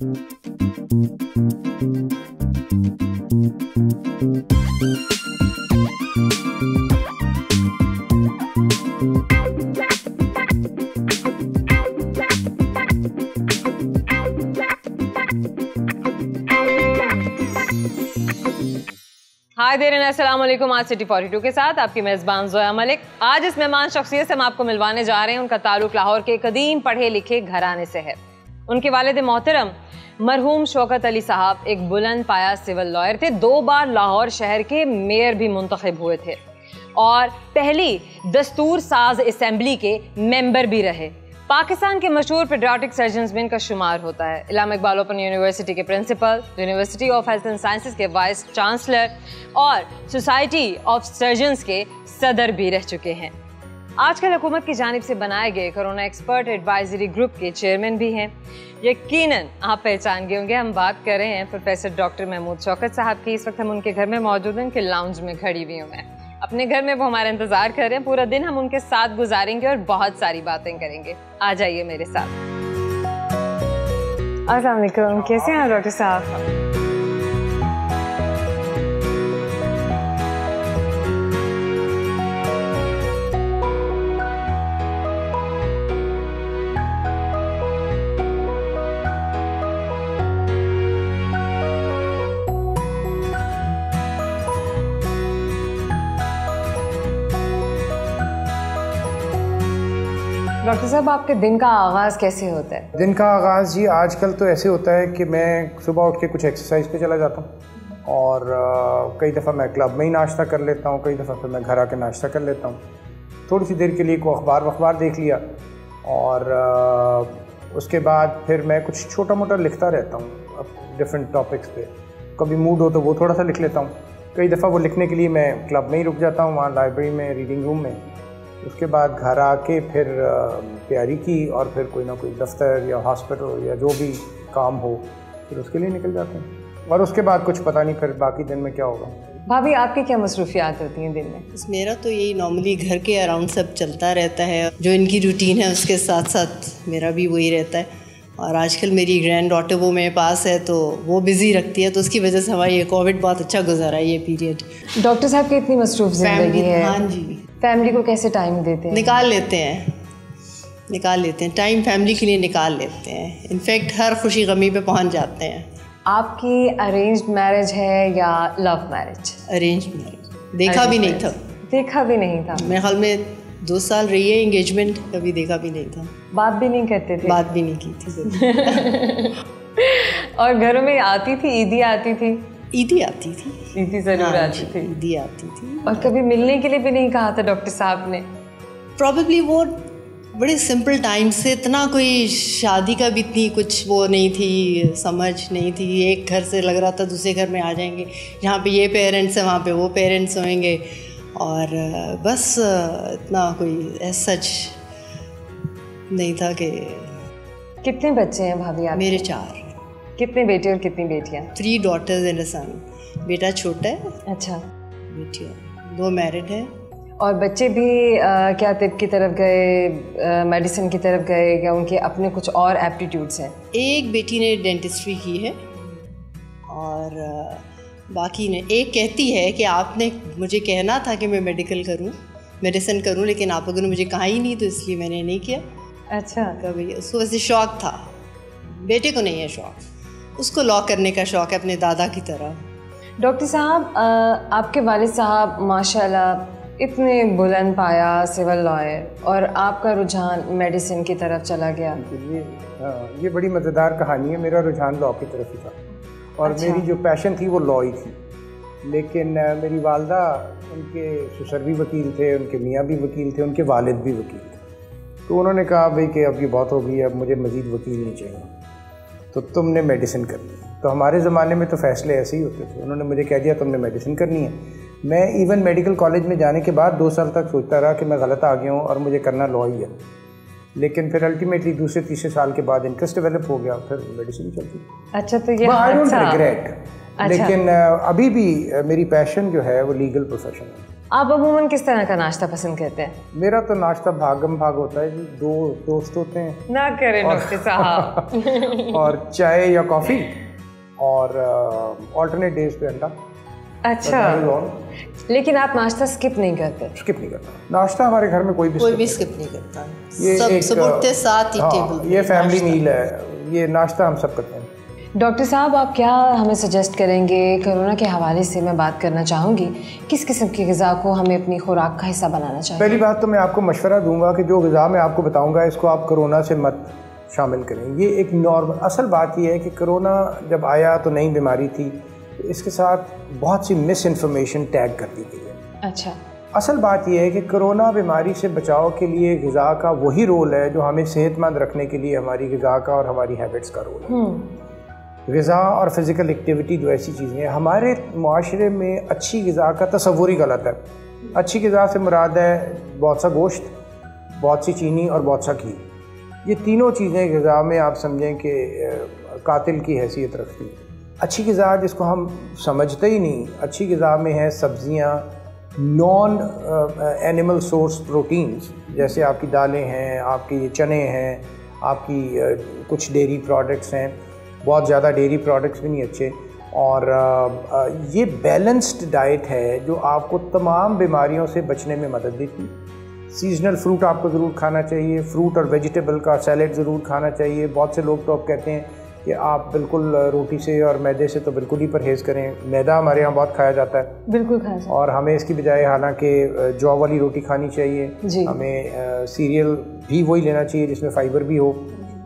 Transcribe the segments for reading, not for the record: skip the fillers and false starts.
हाय देर अस्सलाम वालेकुम। आज सिटी 42 के साथ आपकी मेज़बान ज़ोया मलिक। आज इस मेहमान शख्सियत से हम आपको मिलवाने जा रहे हैं। उनका ताल्लुक लाहौर के कदीम पढ़े लिखे घराने से है। उनके वालिद मोहतरम मरहूम शौकत अली साहब एक बुलंद पाया सिविल लॉयर थे। 2 बार लाहौर शहर के मेयर भी मुंतखब हुए थे और पहली दस्तूर साज असेंबली के मेंबर भी रहे। पाकिस्तान के मशहूर पेडियाट्रिक सर्जन्स में इनका शुमार होता है। इलामा इकबाल ओपन यूनिवर्सिटी के principal, university of health and sciences के वाइस चांसलर और सोसाइटी ऑफ सर्जन्स के सदर भी रह चुके हैं। आजकल हुकूमत की जानिब से बनाए गए कोरोना एक्सपर्ट एडवाइजरी ग्रुप के चेयरमैन भी हैं। यकीनन आप पहचान गए होंगे, हम बात कर रहे हैं प्रोफेसर डॉक्टर महमूद शौकत साहब की। इस वक्त हम उनके घर में मौजूद हैं, उनके लाउंज में खड़ी हुई हूँ मैं। अपने घर में वो हमारा इंतजार कर रहे हैं। पूरा दिन हम उनके साथ गुजारेंगे और बहुत सारी बातें करेंगे। आ जाइए मेरे साथ। अस्सलाम वालेकुम, कैसे हैं डॉक्टर साहब? डॉक्टर साहब, आपके दिन का आगाज़ कैसे होता है? दिन का आगाज़ जी आजकल तो ऐसे होता है कि मैं सुबह उठ के कुछ एक्सरसाइज पे चला जाता हूँ और कई दफ़ा मैं क्लब में ही नाश्ता कर लेता हूँ, कई दफ़ा फिर मैं घर आके नाश्ता कर लेता हूँ। थोड़ी सी देर के लिए को अखबार देख लिया और उसके बाद फिर मैं कुछ छोटा मोटा लिखता रहता हूँ डिफरेंट टॉपिक्स पे। कभी मूड हो तो वो थोड़ा सा लिख लेता हूँ। कई दफ़ा वो लिखने के लिए मैं क्लब में ही रुक जाता हूँ, वहाँ लाइब्रेरी में, रीडिंग रूम में। उसके बाद घर आके फिर तैयारी की और फिर कोई ना कोई दफ्तर या हॉस्पिटल या जो भी काम हो फिर उसके लिए निकल जाते हैं। और उसके बाद कुछ पता नहीं फिर बाकी दिन में क्या होगा। भाभी, आपकी क्या मसरूफियात होती हैं दिन में? मेरा तो यही नॉर्मली घर के अराउंड सब चलता रहता है। जो इनकी रूटीन है उसके साथ साथ मेरा भी वही रहता है। और आजकल मेरी ग्रैंड डॉटर वो मेरे पास है तो वो बिज़ी रखती है, तो उसकी वजह से हमारा ये कोविड बहुत अच्छा गुजारा है ये पीरियड। डॉक्टर साहब की इतनी मसरूफ ज़िंदगी है। हाँ जी। फैमिली को कैसे टाइम देते हैं? निकाल लेते हैं टाइम, फैमिली के लिए निकाल लेते हैं। इनफैक्ट हर खुशी गमी पे पहुंच जाते हैं। आपकी अरेंज्ड मैरिज है या लव मैरिज? Arranged marriage. देखा भी नहीं था। देखा भी नहीं था? मेरे ख्याल में 2 साल रही है एंगेजमेंट, कभी देखा भी नहीं था। बात भी नहीं करते थे? बात भी नहीं की थी। और घरों में आती थी? ईदी आती थी? ईदी आती थी। ईदी ज़रूर आती थी? ईदी आती थी। और कभी मिलने के लिए भी नहीं कहा था डॉक्टर साहब ने? प्रॉबेबली वो बड़े सिंपल टाइम से, इतना कोई शादी का भी इतनी कुछ वो नहीं थी, समझ नहीं थी। एक घर से लग रहा था दूसरे घर में आ जाएंगे, यहाँ पे ये पेरेंट्स हैं वहाँ पे वो पेरेंट्स होंगे, और बस इतना कोई सच नहीं था कि। कितने बच्चे हैं भाभी आप? मेरे 4। कितने बेटे और कितनी बेटियाँ? 3 daughters and a son। बेटा छोटा है। अच्छा। बेटियाँ 2 मैरिड है। और बच्चे भी क्या तिब की तरफ गए, मेडिसिन की तरफ गए, या उनके अपने कुछ और एप्टीट्यूड्स हैं? एक बेटी ने डेंटिस्ट्री की है और बाकी ने, एक कहती है कि आपने मुझे कहना था कि मैं मेडिसिन करूं, लेकिन आप लोगों ने मुझे कहा ही नहीं, तो इसलिए मैंने नहीं किया। अच्छा। कभी उसको वैसे शौक़ था। बेटे को नहीं है शौक़, उसको लॉ करने का शौक़ है अपने दादा की तरह। डॉक्टर साहब, आपके वालिद साहब माशाल्लाह इतने बुलंद पाया सिविल लॉयर, और आपका रुझान मेडिसिन की तरफ चला गया। ये बड़ी मज़ेदार कहानी है। मेरा रुझान लॉ की तरफ ही था और अच्छा। मेरी जो पैशन थी वो लॉ ही थी। लेकिन मेरी वालदा, उनके ससुर भी वकील थे, उनके मियाँ भी वकील थे, उनके वालिद भी वकील थे। तो उन्होंने कहा भाई कि अब ये बहुत हो गई, अब मुझे मज़ीद वकील नहीं चाहिए, तो तुमने मेडिसिन करनी है। तो हमारे ज़माने में तो फ़ैसले ऐसे ही होते थे। उन्होंने मुझे कह दिया तुमने मेडिसिन करनी है। मैं इवन मेडिकल कॉलेज में जाने के बाद 2 साल तक सोचता रहा कि मैं गलत आ गया हूँ और मुझे करना लॉ ही है। लेकिन फिर अल्टीमेटली दूसरे तीसरे साल के बाद इंटरेस्ट डेवलप हो गया, फिर मेडिसिन चलती। अच्छा, तो ये आई डोंट रिग्रेट। लेकिन अभी भी मेरी पैशन जो है वो लीगल प्रोफेशन है। आप अमूमन किस तरह का नाश्ता पसंद करते हैं? मेरा तो नाश्ता भागम भाग होता है जी। 2 दोस्त होते हैं ना करें डॉक्टर साहब। और चाय या कॉफ़ी और ऑल्टरनेट डेज पे अंडा। अच्छा, लेकिन आप नाश्ता स्किप नहीं करते? स्किप नहीं करता नाश्ता, हमारे घर में कोई भी स्किप नहीं करता। ये सब सब उठते साथ ही टेबल, ये फैमिली मील है, ये नाश्ता हम सब करते हैं। डॉक्टर साहब, आप क्या हमें सजेस्ट करेंगे? कोरोना के हवाले से मैं बात करना चाहूँगी, किस किस्म की ग़िज़ा को हमें अपनी खुराक का हिस्सा बनाना चाहिए? पहली बात तो मैं आपको मशवरा दूंगा कि जो ग़िज़ा मैं आपको बताऊंगा इसको आप कोरोना से मत शामिल करें। ये एक नॉर्मल, असल बात ये है कि कोरोना जब आया तो नई बीमारी थी, तो इसके साथ बहुत सी मिस इन्फॉर्मेशन टैग कर दी गई है। अच्छा, असल बात यह है कि कोरोना बीमारी से बचाव के लिए ग़िज़ा का वही रोल है जो हमें सेहतमंद रखने के लिए हमारी ग़िज़ा का और हमारी हैबिट्स का रोल है। ग़िज़ा और फिज़िकल एक्टिविटी दो ऐसी चीज़ें हैं। हमारे माशरे में अच्छी ग़िज़ा का तसव्वुर ही गलत है। अच्छी ग़िज़ा से मुराद है बहुत सा गोश्त, बहुत सी चीनी और बहुत सा घी। ये तीनों चीज़ें ग़िज़ा में आप समझें कि कातिल की हैसियत रखती हैं। अच्छी ग़िज़ा जिसको हम समझते ही नहीं, अच्छी ग़िज़ा में है सब्ज़ियाँ, नॉन एनिमल सोर्स प्रोटीन्स, जैसे आपकी दालें हैं, आपकी चने हैं, आपकी कुछ डेयरी प्रोडक्ट्स हैं, बहुत ज़्यादा डेयरी प्रोडक्ट्स भी नहीं अच्छे। और ये बैलेंस्ड डाइट है जो आपको तमाम बीमारियों से बचने में मदद देती है। सीजनल फ्रूट आपको ज़रूर खाना चाहिए, फ्रूट और वेजिटेबल का सैलेड ज़रूर खाना चाहिए। बहुत से लोग तो अब कहते हैं कि आप बिल्कुल रोटी से और मैदे से तो बिल्कुल ही परहेज़ करें। मैदा हमारे यहाँ बहुत खाया जाता है, बिल्कुल खाया जाता है, और हमें इसकी बजाय हालांकि जौ वाली रोटी खानी चाहिए। हमें सीरियल भी वही लेना चाहिए जिसमें फ़ाइबर भी हो।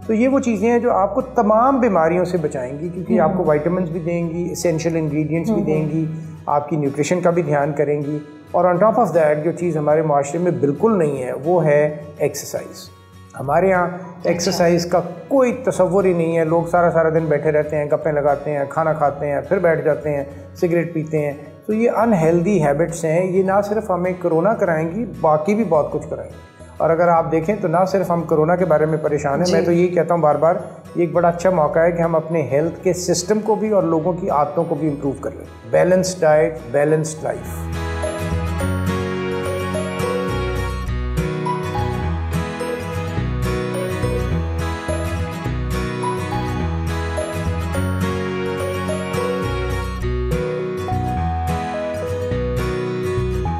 तो ये वो चीज़ें हैं जो आपको तमाम बीमारियों से बचाएंगी, क्योंकि आपको विटामिन्स भी देंगी, एसेंशियल इंग्रेडिएंट्स भी देंगी, आपकी न्यूट्रिशन का भी ध्यान करेंगी। और ऑन टॉप ऑफ दैट जो चीज़ हमारे माशरे में बिल्कुल नहीं है वो है एक्सरसाइज। हमारे यहाँ एक्सरसाइज का कोई तसव्वुर ही नहीं है। लोग सारा सारा दिन बैठे रहते हैं, गप्पें लगाते हैं, खाना खाते हैं, फिर बैठ जाते हैं, सिगरेट पीते हैं। तो ये अनहेल्दी हैबिट्स हैं। ये ना सिर्फ हमें कोरोना कराएंगी, बाकी भी बहुत कुछ कराएंगी। और अगर आप देखें तो ना सिर्फ हम कोरोना के बारे में परेशान हैं, मैं तो यही कहता हूँ बार बार, ये एक बड़ा अच्छा मौका है कि हम अपने हेल्थ के सिस्टम को भी और लोगों की आदतों को भी इम्प्रूव कर लें। Balanced diet, balanced life.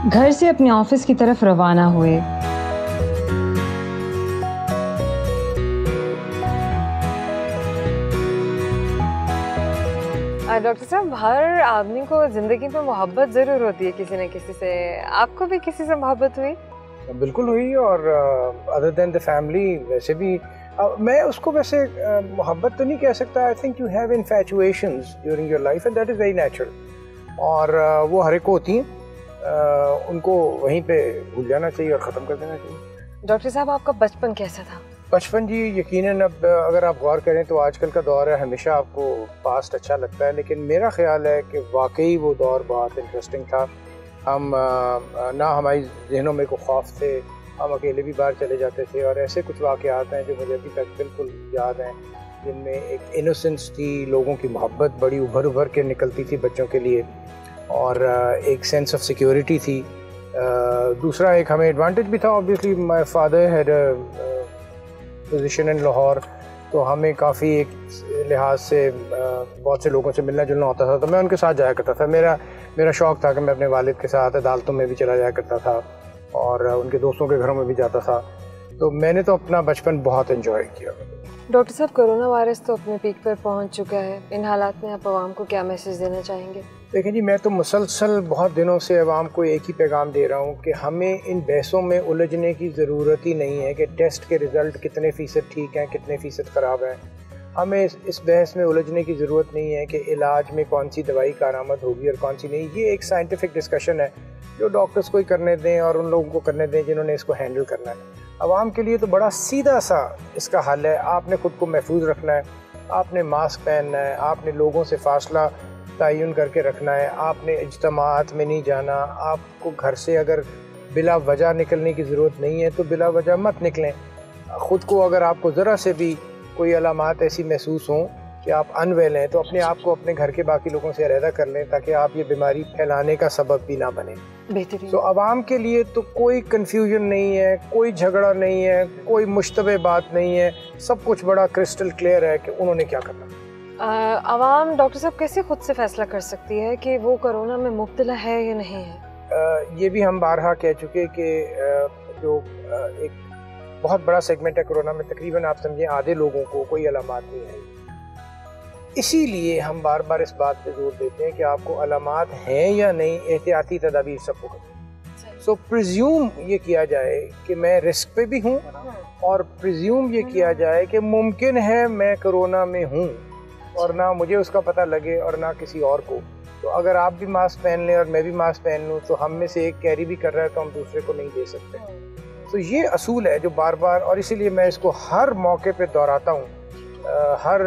घर से अपने ऑफिस की तरफ रवाना हुए। डॉक्टर साहब, हर आदमी को ज़िंदगी में मोहब्बत ज़रूर होती है किसी न किसी से। आपको भी किसी से मोहब्बत हुई? बिल्कुल हुई। और अदर देन द फैमिली वैसे भी मैं उसको वैसे मोहब्बत तो नहीं कह सकता। I think you have infatuations during your life and that is very natural. और वो हर एक को होती हैं, उनको वहीं पे भूल जाना चाहिए और ख़त्म कर देना चाहिए। डॉक्टर साहब, आपका बचपन कैसा था? बचपन जी यकीनन अब अगर आप गौर करें तो आजकल का दौर है, हमेशा आपको पास्ट अच्छा लगता है, लेकिन मेरा ख्याल है कि वाकई वो दौर बहुत इंटरेस्टिंग था। हम ना हमारी जहनों में कोई खौफ थे, हम अकेले भी बाहर चले जाते थे। और ऐसे कुछ वाक़यात हैं जो मुझे अभी तक बिल्कुल याद हैं, जिनमें एक इनोसेंस थी, लोगों की मोहब्बत बड़ी उभर उभर के निकलती थी बच्चों के लिए, और एक सेंस ऑफ सिक्योरिटी थी। दूसरा एक हमें एडवांटेज भी था, obviously my father had position in Lahore, तो हमें काफ़ी एक लिहाज से बहुत से लोगों से मिलना जुलना होता था, तो मैं उनके साथ जाया करता था। मेरा शौक़ था कि मैं अपने वालिद के साथ अदालतों में भी चला जाया करता था और उनके दोस्तों के घरों में भी जाता था। तो मैंने तो अपना बचपन बहुत एंजॉय किया। डॉक्टर साहब, कोरोना वायरस तो अपने पीक पर पहुंच चुका है। इन हालात में आप आवाम को क्या मैसेज देना चाहेंगे? देखिए जी, मैं तो मुसलसल बहुत दिनों से आवाम को एक ही पैगाम दे रहा हूँ कि हमें इन बहसों में उलझने की ज़रूरत ही नहीं है कि टेस्ट के रिज़ल्ट कितने फ़ीसद ठीक हैं, कितने फ़ीसद ख़राब हैं। हमें इस बहस में उलझने की ज़रूरत नहीं है कि इलाज में कौन सी दवाई कारआमद होगी और कौन सी नहीं। ये एक साइंटिफिक डिस्कशन है जो डॉक्टर्स को ही करने दें और उन लोगों को करने दें जिन्होंने इसको हैंडल करना है। आवाम के लिए तो बड़ा सीधा सा इसका हल है। आपने ख़ुद को महफूज रखना है, आपने मास्क पहनना है, आपने लोगों से फासला तयन करके रखना है, आपने इज्तिमात में नहीं जाना। आपको घर से अगर बिला वजह निकलने की ज़रूरत नहीं है तो बिला वजह मत निकलें। ख़ुद को अगर आपको ज़रा से भी कोई अलामात ऐसी महसूस हों कि आप अनवेल हैं तो अपने आप को अपने घर के बाकी लोगों से अलहदा कर लें, ताकि आप ये बीमारी फैलाने का सबब भी ना बने। बेहतरीन। तो आवाम के लिए तो कोई कंफ्यूजन नहीं है, कोई झगड़ा नहीं है, कोई मुश्तबे बात नहीं है, सब कुछ बड़ा क्रिस्टल क्लियर है कि उन्होंने क्या करना। आवाम डॉक्टर साहब कैसे खुद से फैसला कर सकती है कि वो कोरोना में मुब्तला है या नहीं है? ये भी हम बारहा कह चुके कि जो एक बहुत बड़ा सेगमेंट है कोरोना में, तकरीबन आप समझें आधे लोगों को कोई अलामात नहीं है। इसीलिए हम बार बार इस बात पे जोर देते हैं कि आपको अलामात हैं या नहीं, एहतियाती तदाबीर सबको करें। सो प्रिज्यूम ये किया जाए कि मैं रिस्क पे भी हूँ, और प्रिज्यूम ये किया जाए कि मुमकिन है मैं कोरोना में हूँ और ना मुझे उसका पता लगे और ना किसी और को। तो अगर आप भी मास्क पहन लें और मैं भी मास्क पहन लूँ तो हम में से एक कैरी भी कर रहा है तो हम दूसरे को नहीं दे सकते। तो ये असूल है जो बार बार, और इसीलिए मैं इसको हर मौके पे दोहराता हूँ, हर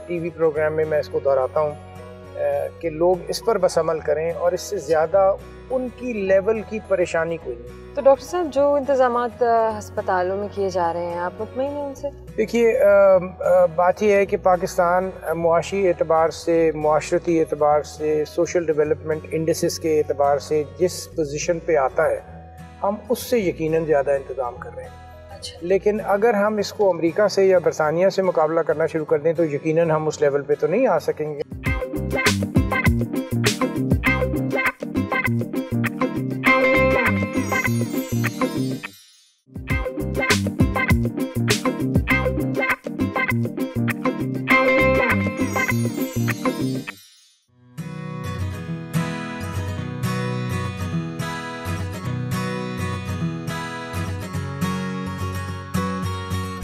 टीवी प्रोग्राम में मैं इसको दोहराता हूँ कि लोग इस पर बस अमल करें और इससे ज़्यादा उनकी लेवल की परेशानी कोई नहीं। तो डॉक्टर साहब जो इंतज़ामात हस्पतालों में किए जा रहे हैं, आप मुतमईन हैं उनसे? देखिए, बात यह है कि पाकिस्तान मुआशी एतबार से, मुआशरती एतबार से, सोशल डेवलपमेंट इंडेक्स के एतबार से जिस पोजीशन पे आता है, हम उससे यकीनन ज़्यादा इंतज़ाम कर रहे हैं। लेकिन अगर हम इसको अमेरिका से या बरतानिया से मुकाबला करना शुरू कर दें तो यकीनन हम उस लेवल पे तो नहीं आ सकेंगे।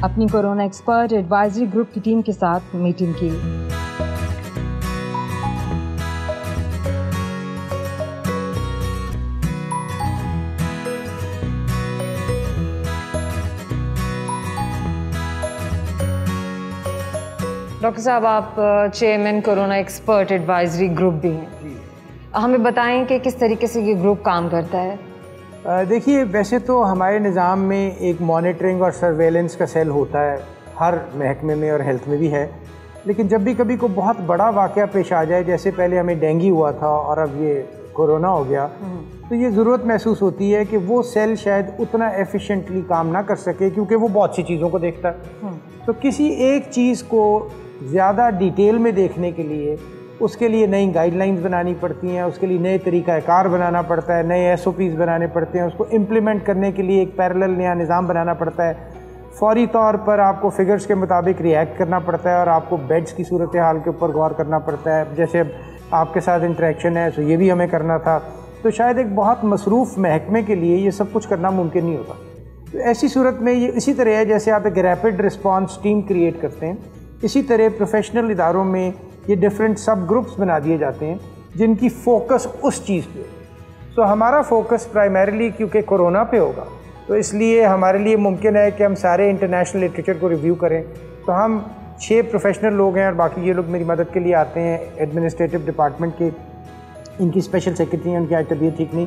अपनी कोरोना एक्सपर्ट एडवाइजरी ग्रुप की टीम के साथ मीटिंग की। डॉक्टर साहब, आप chairman corona expert advisory group भी हैं, हमें बताएं कि किस तरीके से ये ग्रुप काम करता है। देखिए, वैसे तो हमारे निज़ाम में एक मॉनिटरिंग और सर्वेलेंस का सेल होता है, हर महकमे में और हेल्थ में भी है। लेकिन जब भी कभी को बहुत बड़ा वाक़या पेश आ जाए, जैसे पहले हमें डेंगू हुआ था और अब ये कोरोना हो गया, तो ये ज़रूरत महसूस होती है कि वो सेल शायद उतना एफिशिएंटली काम ना कर सके, क्योंकि वो बहुत सी चीज़ों को देखता है। तो किसी एक चीज़ को ज़्यादा डिटेल में देखने के लिए उसके लिए नई गाइडलाइंस बनानी पड़ती हैं, उसके लिए नए तरीक़ाकार बनाना पड़ता है, नए SOPs बनाने पड़ते हैं, उसको इम्प्लीमेंट करने के लिए एक पैरेलल नया निज़ाम बनाना पड़ता है। फौरी तौर पर आपको फिगर्स के मुताबिक रिएक्ट करना पड़ता है और आपको बेड्स की सूरत हाल के ऊपर गौर करना पड़ता है। जैसे आपके साथ इंटरेक्शन है तो ये भी हमें करना था। तो शायद एक बहुत मसरूफ़ महकमे के लिए ये सब कुछ करना मुमकिन नहीं होता। तो ऐसी सूरत में ये इसी तरह है जैसे आप एक रैपिड रिस्पॉन्स टीम क्रिएट करते हैं, इसी तरह प्रोफेशनल इदारों में ये डिफरेंट सब ग्रुप्स बना दिए जाते हैं जिनकी फ़ोकस उस चीज़ पे हो। सो हमारा फोकस प्राइमरीली क्योंकि कोरोना पे होगा, तो इसलिए हमारे लिए मुमकिन है कि हम सारे इंटरनेशनल लिटरेचर को रिव्यू करें। तो हम 6 प्रोफेशनल लोग हैं और बाकी ये लोग मेरी मदद के लिए आते हैं एडमिनिस्ट्रेटिव डिपार्टमेंट के। इनकी स्पेशल सेक्रेटरी हैं, उनकी आज तबीयत ठीक नहीं,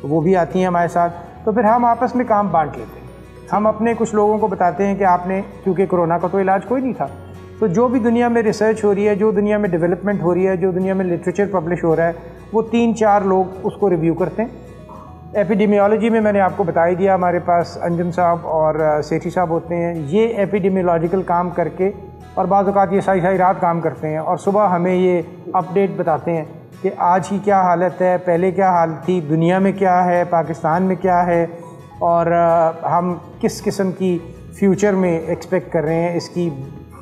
वो भी आती हैं हमारे साथ। तो फिर हम आपस में काम बांट लेते हैं। हम अपने कुछ लोगों को बताते हैं कि आपने, क्योंकि कोरोना का तो इलाज कोई नहीं था, तो जो भी दुनिया में रिसर्च हो रही है, जो दुनिया में डेवलपमेंट हो रही है, जो दुनिया में लिटरेचर पब्लिश हो रहा है, वो 3-4 लोग उसको रिव्यू करते हैं। एपिडेमियोलॉजी में मैंने आपको बता ही दिया, हमारे पास अंजुम साहब और सेठी साहब होते हैं। ये एपिडेमियोलॉजिकल काम करके और बाज़ औक़ात ये सारी रात काम करते हैं और सुबह हमें ये अपडेट बताते हैं कि आज की क्या हालत है, पहले क्या हालत थी, दुनिया में क्या है, पाकिस्तान में क्या है, और हम किस किस्म की फ्यूचर में एक्सपेक्ट कर रहे हैं इसकी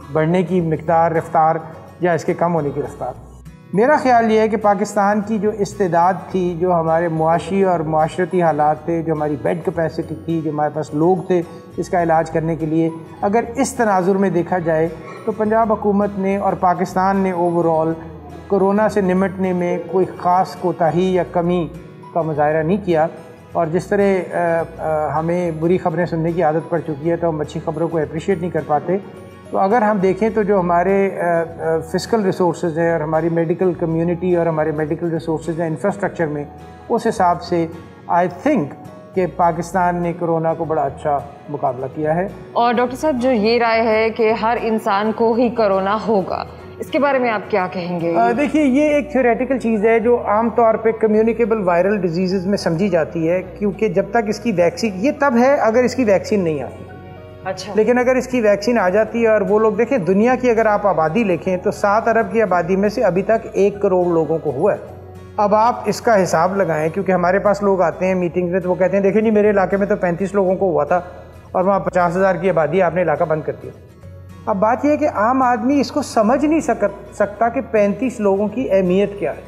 बढ़ने की मिक़दार, रफ्तार, या इसके कम होने की रफ्तार। मेरा ख़्याल ये है कि पाकिस्तान की जो इस्तेदाद थी, जो हमारे मुआशी और मुआशरती हालात थे, जो हमारी बेड कैपेसिटी थी, जो हमारे पास लोग थे इसका इलाज करने के लिए, अगर इस तनाजुर में देखा जाए तो पंजाब हुकूमत ने और पाकिस्तान ने ओवरऑल कोरोना से निमटने में कोई ख़ास कोताही या कमी का मुज़ाहरा नहीं किया। और जिस तरह हमें बुरी ख़बरें सुनने की आदत पड़ चुकी है तो हम अच्छी ख़बरों को अप्रिशिएट नहीं कर पाते। तो अगर हम देखें तो जो हमारे फिस्कल रिसोर्सेज हैं और हमारी मेडिकल कम्युनिटी और हमारे मेडिकल रिसोर्सेज हैं इंफ्रास्ट्रक्चर में, उस हिसाब से आई थिंक कि पाकिस्तान ने कोरोना को बड़ा अच्छा मुकाबला किया है। और डॉक्टर साहब, जो ये राय है कि हर इंसान को ही कोरोना होगा, इसके बारे में आप क्या कहेंगे? देखिए, ये एक थ्योरेटिकल चीज़ है जो आम तौर पे कम्युनिकेबल वायरल डिजीज़ में समझी जाती है, क्योंकि जब तक इसकी वैक्सीन, ये तब है अगर इसकी वैक्सीन नहीं आती। अच्छा। लेकिन अगर इसकी वैक्सीन आ जाती है और वो लोग देखें, दुनिया की अगर आप आबादी लिखें तो 7 अरब की आबादी में से अभी तक 1 करोड़ लोगों को हुआ है। अब आप इसका हिसाब लगाएं, क्योंकि हमारे पास लोग आते हैं मीटिंग में तो वो कहते हैं देखिए जी मेरे इलाके में तो 35 लोगों को हुआ था और वहाँ 50,000 की आबादी, आपने इलाका बंद कर दिया। अब बात यह है कि आम आदमी इसको समझ नहीं सकता कि 35 लोगों की अहमियत क्या है।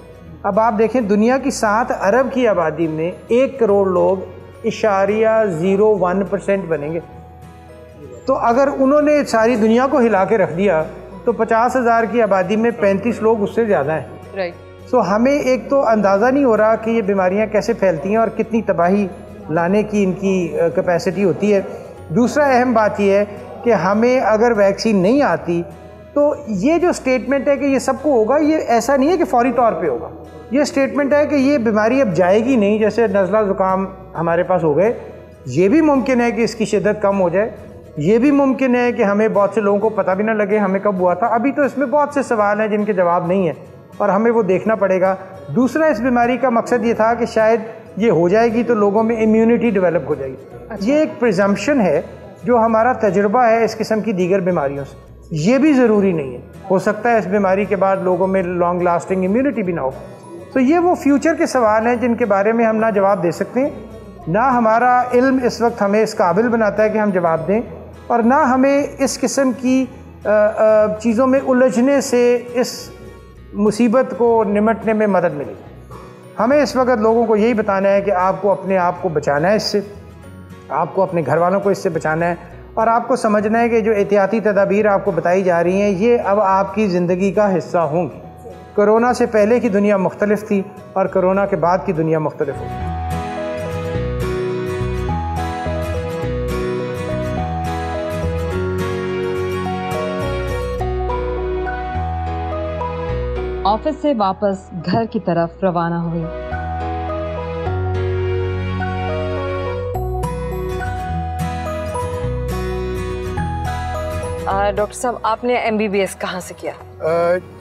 अब आप देखें, दुनिया की 7 अरब की आबादी में 1 करोड़ लोग .01% बनेंगे। तो अगर उन्होंने सारी दुनिया को हिला के रख दिया तो 50,000 की आबादी में 35 लोग उससे ज़्यादा हैं। राइट। सो हमें एक तो अंदाज़ा नहीं हो रहा कि ये बीमारियां कैसे फैलती हैं और कितनी तबाही लाने की इनकी कैपेसिटी होती है। दूसरा अहम बात यह है कि हमें अगर वैक्सीन नहीं आती तो ये जो स्टेटमेंट है कि ये सबको होगा, ये ऐसा नहीं है कि फौरी तौर पे होगा। ये स्टेटमेंट है कि ये बीमारी अब जाएगी नहीं, जैसे नज़ला ज़ुकाम हमारे पास हो गए। ये भी मुमकिन है कि इसकी शिद्दत कम हो जाए, ये भी मुमकिन है कि हमें बहुत से लोगों को पता भी ना लगे हमें कब हुआ था। अभी तो इसमें बहुत से सवाल हैं जिनके जवाब नहीं है और हमें वो देखना पड़ेगा। दूसरा, इस बीमारी का मकसद ये था कि शायद ये हो जाएगी तो लोगों में इम्यूनिटी डेवलप हो जाएगी। अच्छा। ये एक प्रिजम्पशन है जो हमारा तजुर्बा है इस किस्म की दीगर बीमारियों से। ये भी ज़रूरी नहीं है, हो सकता है इस बीमारी के बाद लोगों में लॉन्ग लास्टिंग इम्यूनिटी भी ना हो। तो ये वो फ्यूचर के सवाल हैं जिनके बारे में हम ना जवाब दे सकते हैं, ना हमारा इल्म इस वक्त हमें इस काबिल बनाता है कि हम जवाब दें, और ना हमें इस किस्म की चीज़ों में उलझने से इस मुसीबत को निमटने में मदद मिलेगी। हमें इस वक्त लोगों को यही बताना है कि आपको अपने आप को बचाना है इससे, आपको अपने घर वालों को इससे बचाना है, और आपको समझना है कि जो एहतियाती तदाबीर आपको बताई जा रही हैं ये अब आपकी ज़िंदगी का हिस्सा होंगी। कोरोना से पहले की दुनिया मुख्तलिफ थी और कोरोना के बाद की दुनिया मुख्तलिफ होगी। ऑफिस से वापस घर की तरफ रवाना हुई। डॉक्टर साहब, आपने MBBS कहाँ से किया?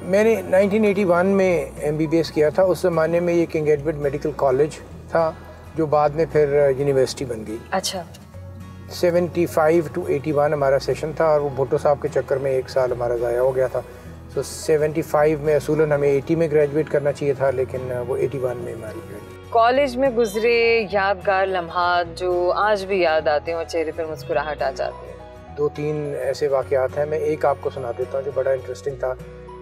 मैंने 1981 में MBBS किया था। उस ज़माने में ये किंग एडवर्ड मेडिकल कॉलेज था जो बाद में फिर यूनिवर्सिटी बन गई। अच्छा। 75 to 81 हमारा सेशन था और वो भुट्टो साहब के चक्कर में 1 साल हमारा ज़ाया हो गया था। तो 75 में असूलन हमें 80 में ग्रेजुएट करना चाहिए था, लेकिन वो 81 में हमारी ग्रेजुएट। कॉलेज में गुजरे यादगार लम्हात जो आज भी याद आते हैं और चेहरे पर मुस्कुराहट आ जाती है? 2-3 ऐसे वाक़यात हैं। मैं एक आपको सुना देता हूँ जो बड़ा इंटरेस्टिंग था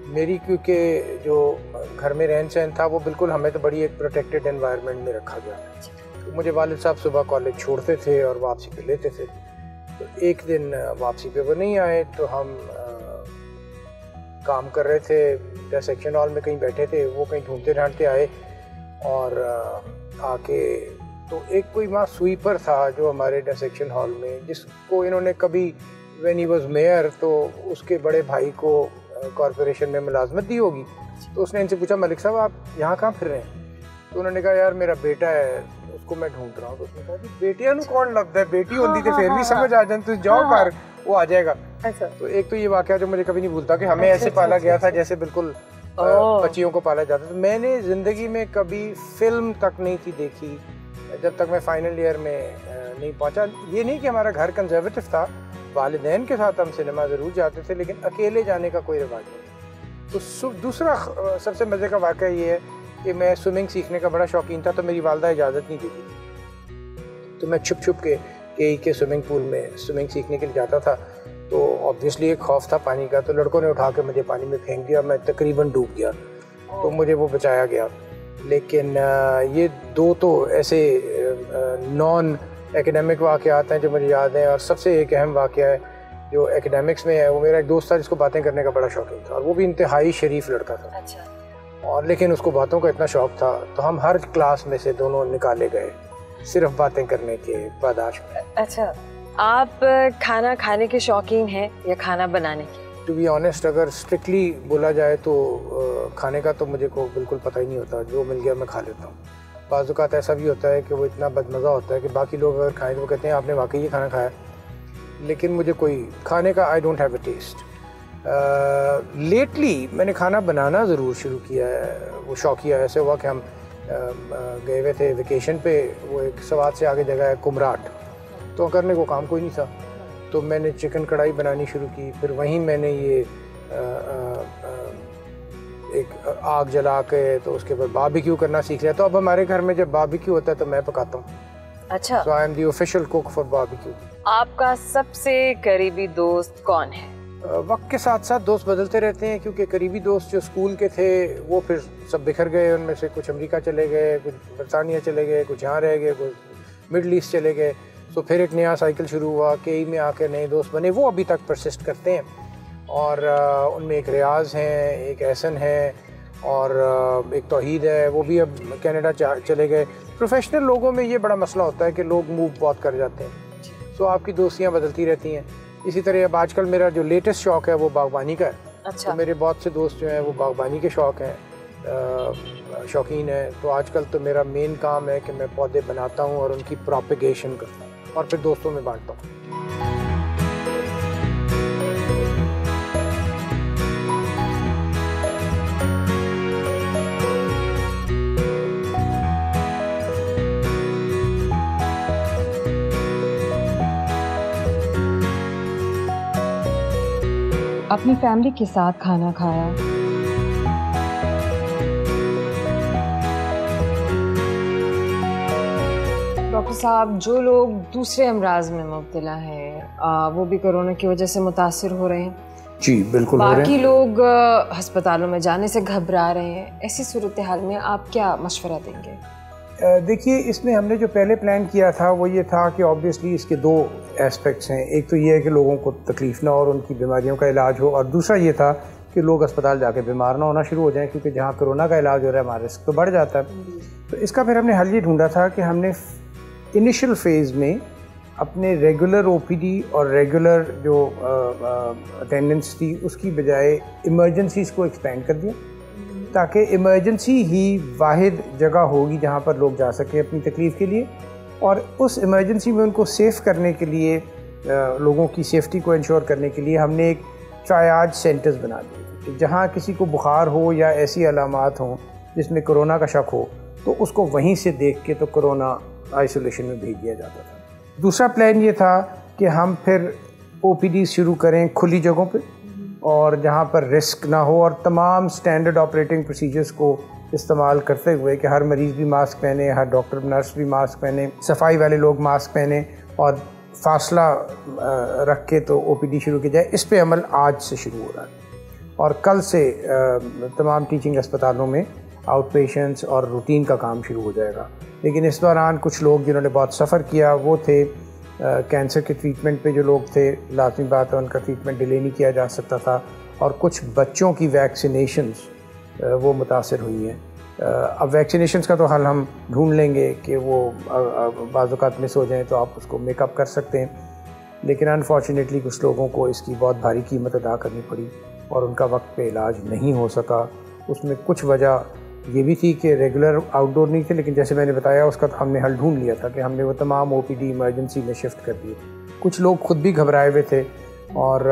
मेरी, क्योंकि जो घर में रहन सहन था वो बिल्कुल हमें तो बड़ी एक प्रोटेक्टेड एनवायरनमेंट में रखा गया। तो मुझे वालिद साहब सुबह कॉलेज छोड़ते थे और वापसी पे लेते थे। तो एक दिन वापसी पे वो नहीं आए तो हम काम कर रहे थे, डिसेक्शन हॉल में कहीं बैठे थे, वो कहीं ढूंढते ढांढते आए और आके तो एक कोई वहाँ स्वीपर था जो हमारे डिसेक्शन हॉल में, जिसको इन्होंने कभी व्हेन ही वाज मेयर तो उसके बड़े भाई को कॉरपोरेशन में मुलाजमत दी होगी। तो उसने इनसे पूछा, मलिक साहब आप यहाँ कहाँ फिर रहे हैं? तो उन्होंने कहा, यार मेरा बेटा है उसको मैं ढूंढ रहा हूँ। तो उसने कहा, बेटियां कौन लगता है, बेटी होती तो फिर भी समझ आ जाए, तो जाओ घर वो आ जाएगा। अच्छा। तो एक तो ये वाकया जो मुझे कभी नहीं भूलता कि हमें ऐसे पाला गया था जैसे बिल्कुल बच्चियों को पाला जाता था। मैंने ज़िंदगी में कभी फिल्म तक नहीं थी देखी जब तक मैं फाइनल ईयर में नहीं पहुंचा। ये नहीं कि हमारा घर कंजर्वेटिव था, वालिदैन के साथ हम सिनेमा ज़रूर जाते थे, लेकिन अकेले जाने का कोई रिवाज नहीं। तो दूसरा सबसे मज़े का वाक़या ये है कि मैं स्विमिंग सीखने का बड़ा शौकीन था, तो मेरी वालदा इजाज़त नहीं देती, तो मैं छुप छुप के स्विमिंग पूल में स्विमिंग सीखने के लिए जाता था। तो ऑब्वियसली एक खौफ था पानी का, तो लड़कों ने उठा के मुझे पानी में फेंक दिया, मैं तकरीबन डूब गया, तो मुझे वो बचाया गया। लेकिन ये 2 तो ऐसे नॉन एकेडमिक वाक़यात हैं जो मुझे याद हैं। और सबसे एक अहम वाक़या है जो एकेडमिक्स में है, वो मेरा एक दोस्त था जिसको बातें करने का बड़ा शौकीन था और वो भी इंतहाई शरीफ लड़का था। अच्छा। और लेकिन उसको बातों का इतना शौक़ था तो हम हर क्लास में से दोनों निकाले गए सिर्फ बातें करने के पादाश में। अच्छा, आप खाना खाने के शौकीन हैं या खाना बनाने के? टू बी ऑनेस्ट, अगर स्ट्रिक्टली बोला जाए तो खाने का तो मुझे को बिल्कुल पता ही नहीं होता, जो मिल गया मैं खा लेता हूँ। बाज़ औक़ात ऐसा भी होता है कि वो इतना बदमज़ा होता है कि बाकी लोग अगर खाएं तो वो कहते हैं आपने वाकई ये खाना खाया, लेकिन मुझे कोई खाने का I don't have a taste. Lately मैंने खाना बनाना ज़रूर शुरू किया है। वो शौकिया ऐसे हुआ कि हम गए हुए थे वेकेशन पे, वो एक सवात से आगे जगह है कुमराट, तो करने को काम कोई नहीं था, तो मैंने चिकन कढ़ाई बनानी शुरू की। फिर वहीं मैंने ये एक आग जला के तो उसके बाद बारबेक्यू करना सीख लिया। तो अब हमारे घर में जब बारबेक्यू होता है तो मैं पकाता हूँ। अच्छा, so I am the official cook for barbecue. आपका सबसे करीबी दोस्त कौन है? वक्त के साथ साथ दोस्त बदलते रहते हैं, क्योंकि करीबी दोस्त जो स्कूल के थे वो फिर सब बिखर गए, उनमें से कुछ अमेरिका चले गए, कुछ बरतानिया चले गए, कुछ यहाँ रह गए, कुछ मिडल ईस्ट चले गए। तो फिर एक नया साइकिल शुरू हुआ, केई में आकर नए दोस्त बने, वो अभी तक परसिस्ट करते हैं। और उनमें एक रियाज हैं, एक एहसन है और एक तौहीद है, वो भी अब कनाडा चले गए। प्रोफेशनल लोगों में ये बड़ा मसला होता है कि लोग मूव बहुत कर जाते हैं, सो आपकी दोस्तियाँ बदलती रहती हैं। इसी तरह अब आजकल मेरा जो लेटेस्ट शौक़ है वो बागबानी का है। अच्छा। तो मेरे बहुत से दोस्त जो हैं वो बागबानी के शौक़ हैं, शौकीन हैं। तो आजकल तो मेरा मेन काम है कि मैं पौधे बनाता हूँ और उनकी प्रोपेगेशन करता हूँ और फिर दोस्तों में बांटता हूँ। अपनी फैमिली के साथ खाना खाया, डॉक्टर साहब जो लोग दूसरे अमराज में मुब्तला हैं वो भी कोरोना की वजह से मुतासिर हो रहे हैं। जी बिल्कुल हो रहे हैं। बाकी लोग अस्पतालों में जाने से घबरा रहे हैं। ऐसी सूरत हाल में आप क्या मशवरा देंगे? देखिए, इसमें हमने जो पहले प्लान किया था वो ये था कि ऑब्वियसली इसके दो एस्पेक्ट्स हैं। एक तो ये है कि लोगों को तकलीफ़ ना हो और उनकी बीमारियों का इलाज हो, और दूसरा ये था कि लोग अस्पताल जाके बीमार ना होना शुरू हो जाएं, क्योंकि जहाँ कोरोना का इलाज हो रहा है हमारा रिस्क तो बढ़ जाता है। तो इसका फिर हमने हल ये ढूंढा था कि हमने इनिशियल फेज़ में अपने रेगुलर ओपीडी और रेगुलर जो अटेंडेंस थी उसकी बजाय इमरजेंसीज़ को एक्सपेंड कर दिया, ताकि इमरजेंसी ही वाहिद जगह होगी जहाँ पर लोग जा सकें अपनी तकलीफ़ के लिए। और उस इमरजेंसी में उनको सेफ़ करने के लिए, लोगों की सेफ्टी को इंश्योर करने के लिए हमने एक ट्रायाज सेंटर्स बना दिए थे। जहाँ किसी को बुखार हो या ऐसी अलामात हों जिसमें कोरोना का शक हो तो उसको वहीं से देख के तो कोरोना आइसोलेशन में भेज दिया जाता था। दूसरा प्लान ये था कि हम फिर ओपीडी शुरू करें खुली जगहों पे, और जहाँ पर रिस्क ना हो, और तमाम स्टैंडर्ड ऑपरेटिंग प्रोसीजर्स को इस्तेमाल करते हुए कि हर मरीज़ भी मास्क पहने, हर डॉक्टर नर्स भी मास्क पहने, सफाई वाले लोग मास्क पहने और फासला रख के तो ओपीडी शुरू की जाए। इस पे अमल आज से शुरू हो रहा है और कल से तमाम टीचिंग अस्पतालों में आउट पेशेंट्स और रूटीन का काम शुरू हो जाएगा। लेकिन इस दौरान कुछ लोग जिन्होंने बहुत सफ़र किया वो थे कैंसर के ट्रीटमेंट पे जो लोग थे, लाजमी बात है उनका ट्रीटमेंट डिले नहीं किया जा सकता था, और कुछ बच्चों की वैक्सीनेशंस वो मुतासर हुई हैं। अब वैक्सीनेशंस का तो हल हम ढूंढ लेंगे कि वो बाज़ औक़ात मिस हो जाएं तो आप उसको मेकअप कर सकते हैं, लेकिन अनफॉर्चुनेटली कुछ लोगों को इसकी बहुत भारी कीमत अदा करनी पड़ी और उनका वक्त पे इलाज नहीं हो सका। उसमें कुछ वजह ये भी थी कि रेगुलर आउटडोर नहीं थे, लेकिन जैसे मैंने बताया उसका तो हमने हल ढूंढ लिया था कि हमने वो तमाम ओपीडी इमरजेंसी में शिफ्ट कर दिए। कुछ लोग खुद भी घबराए हुए थे और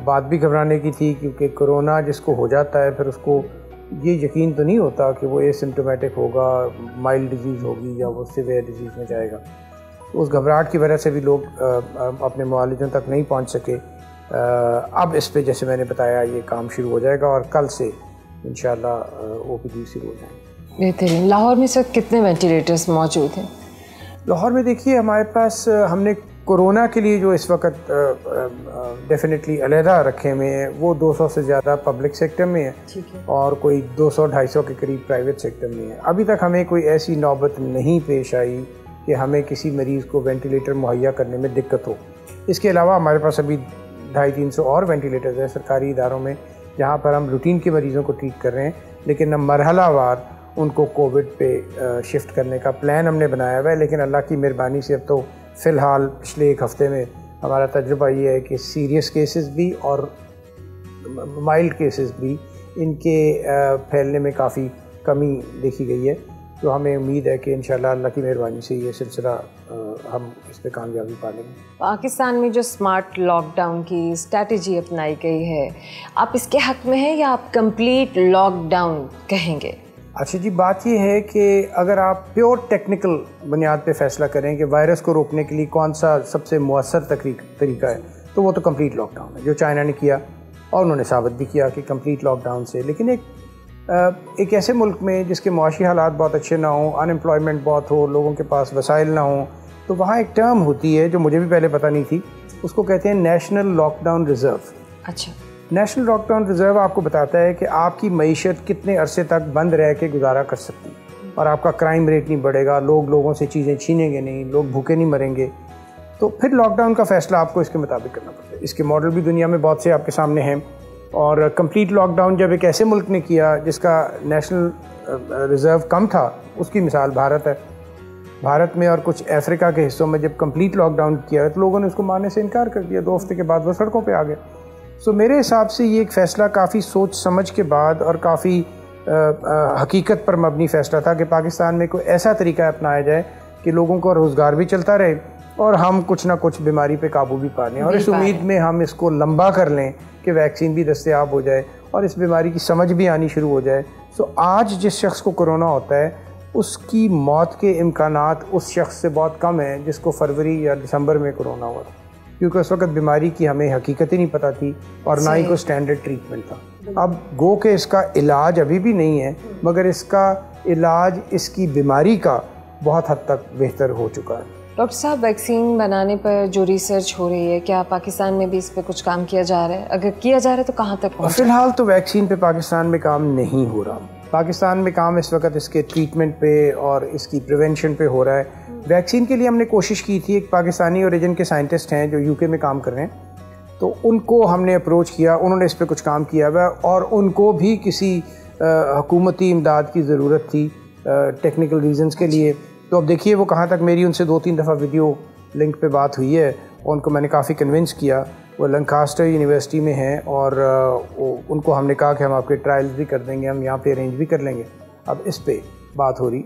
बात भी घबराने की थी, क्योंकि कोरोना जिसको हो जाता है फिर उसको ये यकीन तो नहीं होता कि वो एसिम्प्टोमेटिक होगा, माइल्ड डिजीज़ होगी या वो सीवियर डिजीज़ में जाएगा। तो उस घबराहट की वजह से भी लोग अपने मुआलिजों तक नहीं पहुँच सके। अब इस पे जैसे मैंने बताया ये काम शुरू हो जाएगा और कल से इंशाल्लाह ओपीडी शुरू हो जाएंगे। बेहतरीन। लाहौर में सर कितने वेंटिलेटर्स मौजूद हैं? लाहौर में देखिए हमारे पास हमने कोरोना के लिए जो इस वक्त डेफिनेटली अलहदा रखे हुए हैं वो 200 से ज़्यादा पब्लिक सेक्टर में है, और कोई 200-250 के करीब प्राइवेट सेक्टर में है। अभी तक हमें कोई ऐसी नौबत नहीं पेश आई कि हमें किसी मरीज़ को वेंटिलेटर मुहैया करने में दिक्कत हो। इसके अलावा हमारे पास अभी 250-300 और वेंटिलेटर्स हैं सरकारी इदारों में, जहाँ पर हम रूटीन के मरीज़ों को ट्रीट कर रहे हैं, लेकिन हम मरहलावार उनको कोविड पे शिफ्ट करने का प्लान हमने बनाया हुआ है। लेकिन अल्लाह की मेहरबानी से अब तो फ़िलहाल पिछले एक हफ़्ते में हमारा तजुर्बा ये है कि सीरियस केसेस भी और माइल्ड केसेस भी इनके फैलने में काफ़ी कमी देखी गई है। तो हमें उम्मीद है कि इंशाल्लाह अल्लाह की मेहरबानी से ये सिलसिला हम इस पर कामयाबी पा लेंगे। पाकिस्तान में जो स्मार्ट लॉकडाउन की स्ट्रैटेजी अपनाई गई है, आप इसके हक में हैं या आप कंप्लीट लॉकडाउन कहेंगे? अच्छा जी, बात ये है कि अगर आप प्योर टेक्निकल बुनियाद पे फैसला करें कि वायरस को रोकने के लिए कौन सा सबसे मुअस्सर तरीका है, तो वो तो कंप्लीट लॉकडाउन है, जो चाइना ने किया और उन्होंने साबित भी किया कि कंप्लीट लॉकडाउन से। लेकिन एक ऐसे मुल्क में जिसके मुआशी हालात बहुत अच्छे ना हों, अनएम्प्लॉयमेंट बहुत हो, लोगों के पास वसाइल ना हों, तो वहाँ एक टर्म होती है जो मुझे भी पहले पता नहीं थी, उसको कहते हैं नेशनल लॉकडाउन रिज़र्व। अच्छा। नेशनल लॉकडाउन रिज़र्व आपको बताता है कि आपकी मईशत कितने अरसे तक बंद रह के गुजारा कर सकती है और आपका क्राइम रेट नहीं बढ़ेगा, लोगों से चीज़ें छीनेंगे नहीं, लोग भूखे नहीं मरेंगे। तो फिर लॉकडाउन का फ़ैसला आपको इसके मुताबिक करना पड़ता है। इसके मॉडल भी दुनिया में बहुत से आपके सामने हैं और कंप्लीट लॉकडाउन जब एक ऐसे मुल्क ने किया जिसका नेशनल रिज़र्व कम था, उसकी मिसाल भारत है। भारत में और कुछ अफ्रीका के हिस्सों में जब कंप्लीट लॉकडाउन किया तो लोगों ने उसको मानने से इनकार कर दिया। 2 हफ्ते के बाद वो सड़कों पे आ गए। सो मेरे हिसाब से ये एक फ़ैसला काफ़ी सोच समझ के बाद और काफ़ी हकीकत पर मबनी फ़ैसला था कि पाकिस्तान में कोई ऐसा तरीका अपनाया जाए कि लोगों को रोज़गार भी चलता रहे और हम कुछ ना कुछ बीमारी पे काबू भी पा लें और इस उम्मीद में हम इसको लंबा कर लें कि वैक्सीन भी दस्तयाब हो जाए और इस बीमारी की समझ भी आनी शुरू हो जाए। सो आज जिस शख्स को कोरोना होता है उसकी मौत के इम्कानात उस शख्स से बहुत कम है जिसको फरवरी या दिसंबर में कोरोना हुआ था, क्योंकि उस वक्त बीमारी की हमें हकीकत ही नहीं पता थी और ना ही कोई स्टैंडर्ड ट्रीटमेंट था। अब गो के इसका इलाज अभी भी नहीं है, मगर इसका इलाज इसकी बीमारी का बहुत हद तक बेहतर हो चुका है। डॉक्टर साहब, वैक्सीन बनाने पर जो रिसर्च हो रही है, क्या पाकिस्तान में भी इस पर कुछ काम किया जा रहा है? अगर किया जा रहा है तो कहाँ तक पहुँचा? फ़िलहाल तो वैक्सीन पे पाकिस्तान में काम नहीं हो रहा। पाकिस्तान में काम इस वक्त इसके ट्रीटमेंट पे और इसकी प्रिवेंशन पे हो रहा है। वैक्सीन के लिए हमने कोशिश की थी, एक पाकिस्तानी ओरिजिन के साइंटिस्ट हैं जो यूके में काम कर रहे हैं, तो उनको हमने अप्रोच किया, उन्होंने इस पर कुछ काम किया हुआ और उनको भी किसी हुकूमती इमदाद की ज़रूरत थी टेक्निकल रीजंस के लिए। तो अब देखिए वो कहाँ तक मेरी उनसे 2-3 दफ़ा वीडियो लिंक पे बात हुई है और उनको मैंने काफ़ी कन्विंस किया। वो लंकास्टर यूनिवर्सिटी में हैं और उनको हमने कहा कि हम आपके ट्रायल्स भी कर देंगे, हम यहाँ पे अरेंज भी कर लेंगे। अब इस पे बात हो रही।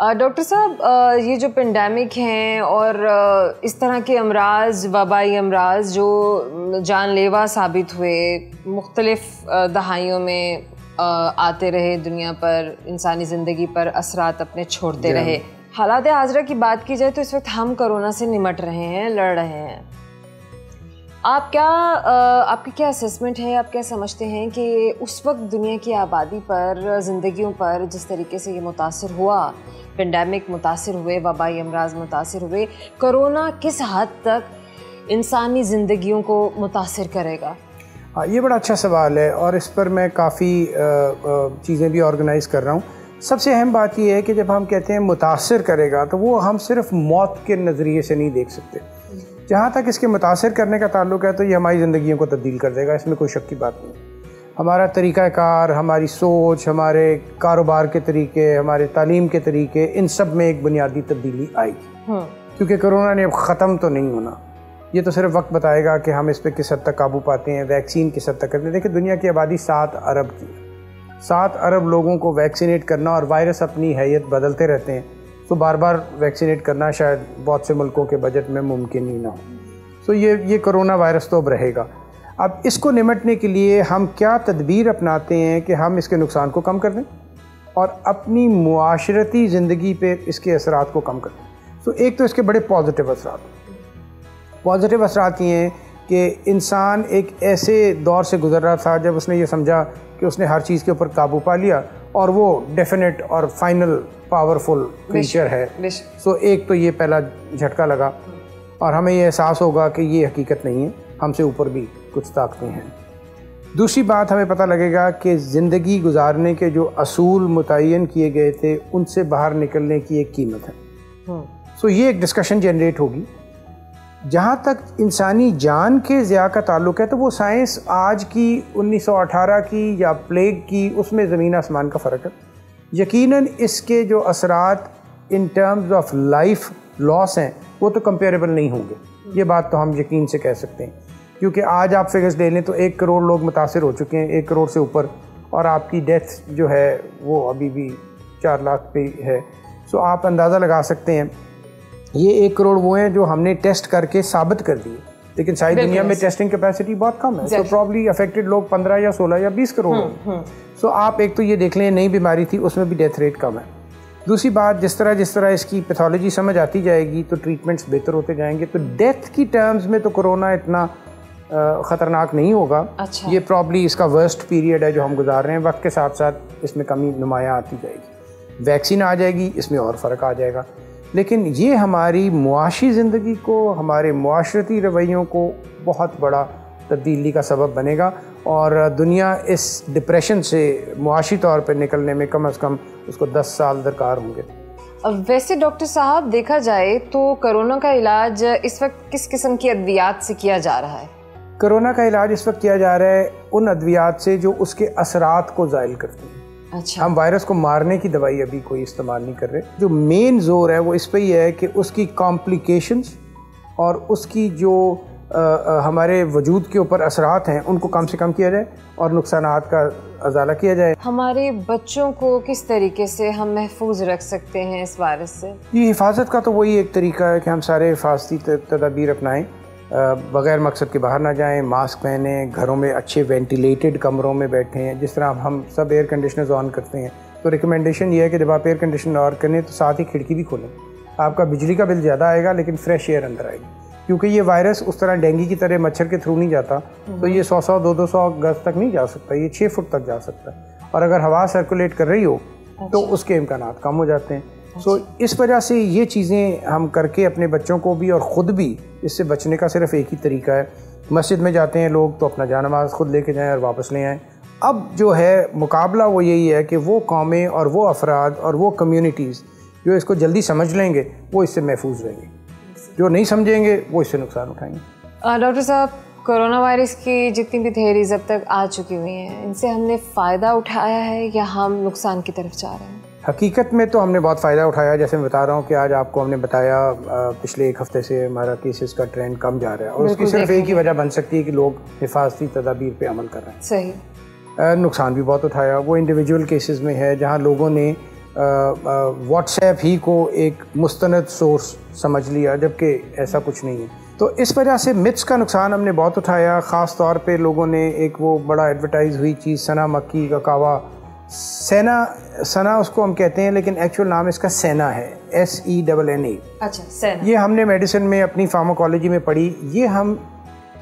डॉक्टर साहब, ये जो पेंडेमिक हैं और इस तरह के अमराज, वबाई अमराज जो जानलेवा साबित हुए, मुख्तलिफ दहाइयों में आते रहे, दुनिया पर इंसानी ज़िंदगी पर असरात अपने छोड़ते रहे। हालात हाज़िरा की बात की जाए तो इस वक्त हम कोरोना से निमट रहे हैं, लड़ रहे हैं। आपकी क्या असेसमेंट है, आप क्या समझते हैं कि उस वक्त दुनिया की आबादी पर, ज़िंदगियों पर जिस तरीके से ये मुतासिर हुआ, पेंडेमिक मुतासिर हुए, वबाई अमराज मुतासिर हुए, कोरोना किस हद तक इंसानी ज़िंदगियों को मुतासिर करेगा? हाँ, ये बड़ा अच्छा सवाल है और इस पर मैं काफ़ी चीज़ें भी ऑर्गेनाइज़ कर रहा हूँ। सबसे अहम बात यह है कि जब हम कहते हैं मुतासिर करेगा तो वो हम सिर्फ मौत के नज़रिए से नहीं देख सकते। जहाँ तक इसके मुतासिर करने का ताल्लुक है तो ये हमारी ज़िंदगियों को तब्दील कर देगा, इसमें कोई शक की बात नहीं। हमारा तरीक़ाकार, हमारी सोच, हमारे कारोबार के तरीके, हमारे तालीम के तरीके, इन सब में एक बुनियादी तब्दीली आएगी। क्योंकि कोरोना ने अब ख़त्म तो नहीं होना, ये तो सिर्फ वक्त बताएगा कि हम इस पर किस हद तक काबू पाते हैं, वैक्सीन किस हद तक करते हैं। देखिए दुनिया की आबादी 7 अरब की, 7 अरब लोगों को वैक्सीनेट करना, और वायरस अपनी हैयत बदलते रहते हैं, तो बार बार वैक्सीनेट करना शायद बहुत से मुल्कों के बजट में मुमकिन ही ना हो। तो ये कोरोना वायरस तो अब रहेगा। अब इसको निमटने के लिए हम क्या तदबीर अपनाते हैं कि हम इसके नुकसान को कम कर दें और अपनी मुआशरती ज़िंदगी पे इसके असरात को कम कर दें। तो एक तो इसके बड़े पॉजिटिव असरात ये हैं कि इंसान एक ऐसे दौर से गुज़र रहा था जब उसने ये समझा कि उसने हर चीज़ के ऊपर काबू पा लिया और वो डेफिनेट और फाइनल पावरफुल क्रीचर है। सो एक तो ये पहला झटका लगा और हमें ये एहसास होगा कि ये हकीकत नहीं है, हमसे ऊपर भी कुछ ताकतें हैं। दूसरी बात, हमें पता लगेगा कि ज़िंदगी गुजारने के जो असूल मुतय्यन किए गए थे उनसे बाहर निकलने की एक कीमत है। सो ये एक डिस्कशन जनरेट होगी। जहाँ तक इंसानी जान के ज़िया का ताल्लुक़ है तो वो साइंस आज की 1918 की या प्लेग की, उसमें ज़मीन आसमान का फ़र्क है। यकीनन इसके जो असरात in terms of life loss हैं वो तो कंपेरेबल नहीं होंगे, ये बात तो हम यकीन से कह सकते हैं। क्योंकि आज आप फिगर्स ले लें तो 1 करोड़ लोग मुतासिर हो चुके हैं, 1 करोड़ से ऊपर, और आपकी डेथ जो है वो अभी भी 4 लाख पे है। सो आप अंदाज़ा लगा सकते हैं ये 1 करोड़ वो हैं जो हमने टेस्ट करके साबित कर दिए, लेकिन सारी दुनिया में टेस्टिंग कैपेसिटी बहुत कम है। तो प्रॉब्ली अफेक्टेड लोग 15 या 16 या 20 करोड़ हैं। सो आप एक तो ये देख लें नई बीमारी थी, उसमें भी डेथ रेट कम है। दूसरी बात, जिस तरह इसकी पैथोलॉजी समझ आती जाएगी तो ट्रीटमेंट्स बेहतर होते जाएंगे। तो डेथ की टर्म्स में तो कोरोना इतना ख़तरनाक नहीं होगा। अच्छा। ये प्रॉब्ली इसका वर्स्ट पीरियड है जो हम गुजार रहे हैं। वक्त के साथ साथ इसमें कमी नुमायाँ आती जाएगी, वैक्सीन आ जाएगी, इसमें और फ़र्क आ जाएगा। लेकिन ये हमारी मुआशी ज़िंदगी को, हमारे मुआशरती रवैयों को बहुत बड़ा तब्दीली का सबब बनेगा, और दुनिया इस डिप्रेशन से मुआशी तौर पर निकलने में कम से कम उसको 10 साल दरकार होंगे। अब वैसे डॉक्टर साहब देखा जाए तो कोरोना का इलाज इस वक्त किस किस्म की अद्वियात से किया जा रहा है? कोरोना का इलाज इस वक्त किया जा रहा है उन अद्वियात से जो उसके असरात को ज़ाइल करती हैं। अच्छा। हम वायरस को मारने की दवाई अभी कोई इस्तेमाल नहीं कर रहे। जो मेन जोर है वो इस पे ही है कि उसकी कॉम्प्लिकेशंस और उसकी जो हमारे वजूद के ऊपर असरात हैं उनको कम से कम किया जाए और नुकसानात का अजाला किया जाए। हमारे बच्चों को किस तरीके से हम महफूज रख सकते हैं इस वायरस से? ये हिफाजत का तो वही एक तरीका है कि हम सारे हिफाजती तदाबीर अपनाएं, बग़ैर मकसद के बाहर ना जाएं, मास्क पहने, घरों में अच्छे वेंटिलेटेड कमरों में बैठें। जिस तरह हम सब एयर कंडीशनर्स ऑन करते हैं तो रिकमेंडेशन ये है कि जब आप एयर कंडीशनर ऑन करें तो साथ ही खिड़की भी खोलें। आपका बिजली का बिल ज़्यादा आएगा लेकिन फ्रेश एयर अंदर आएगी, क्योंकि ये वायरस उस तरह डेंगू की तरह मच्छर के थ्रू नहीं जाता। तो ये 100-100, 200 गज तक नहीं जा सकता, ये 6 फुट तक जा सकता है। और अगर हवा सर्कुलेट कर रही हो तो उसके इम्कानात कम हो जाते हैं। सो इस वजह से ये चीज़ें हम करके अपने बच्चों को भी और ख़ुद भी इससे बचने का सिर्फ एक ही तरीका है। मस्जिद में जाते हैं लोग तो अपना जानमाज़ खुद लेके जाएं और वापस ले आएँ। अब जो है मुकाबला वो यही है कि वो कौमें और वो अफराद और वो कम्युनिटीज़ जो इसको जल्दी समझ लेंगे वो इससे महफूज रहेंगे, जो नहीं समझेंगे वो इससे नुकसान उठाएंगे। डॉक्टर साहब, कोरोना वायरस की जितनी भी थियरीज अब तक आ चुकी हुई हैं, इनसे हमने फ़ायदा उठाया है या हम नुकसान की तरफ जा रहे हैं? हकीकत में तो हमने बहुत फ़ायदा उठाया। जैसे मैं बता रहा हूँ कि आज आपको हमने बताया पिछले 1 हफ्ते से हमारा केसेस का ट्रेंड कम जा रहा है, और उसकी सिर्फ एक ही वजह बन सकती है कि लोग हिफाजती तदाबीर पे अमल कर रहे हैं। सही। नुकसान भी बहुत उठाया वो इंडिविजुअल केसेस में है जहाँ लोगों ने व्हाट्सएप ही को एक मुस्तनद सोर्स समझ लिया, जबकि ऐसा कुछ नहीं है। तो इस वजह से मिथ्स का नुकसान हमने बहुत उठाया। ख़ास तौर पे लोगों ने एक वो बड़ा एडवर्टाइज़ हुई चीज़ सना मक्की का कावा, सना उसको हम कहते हैं लेकिन एक्चुअल नाम इसका सेना है, SENNA। अच्छा, सेना। ये हमने मेडिसिन में अपनी फार्माकोलॉजी में पढ़ी। ये हम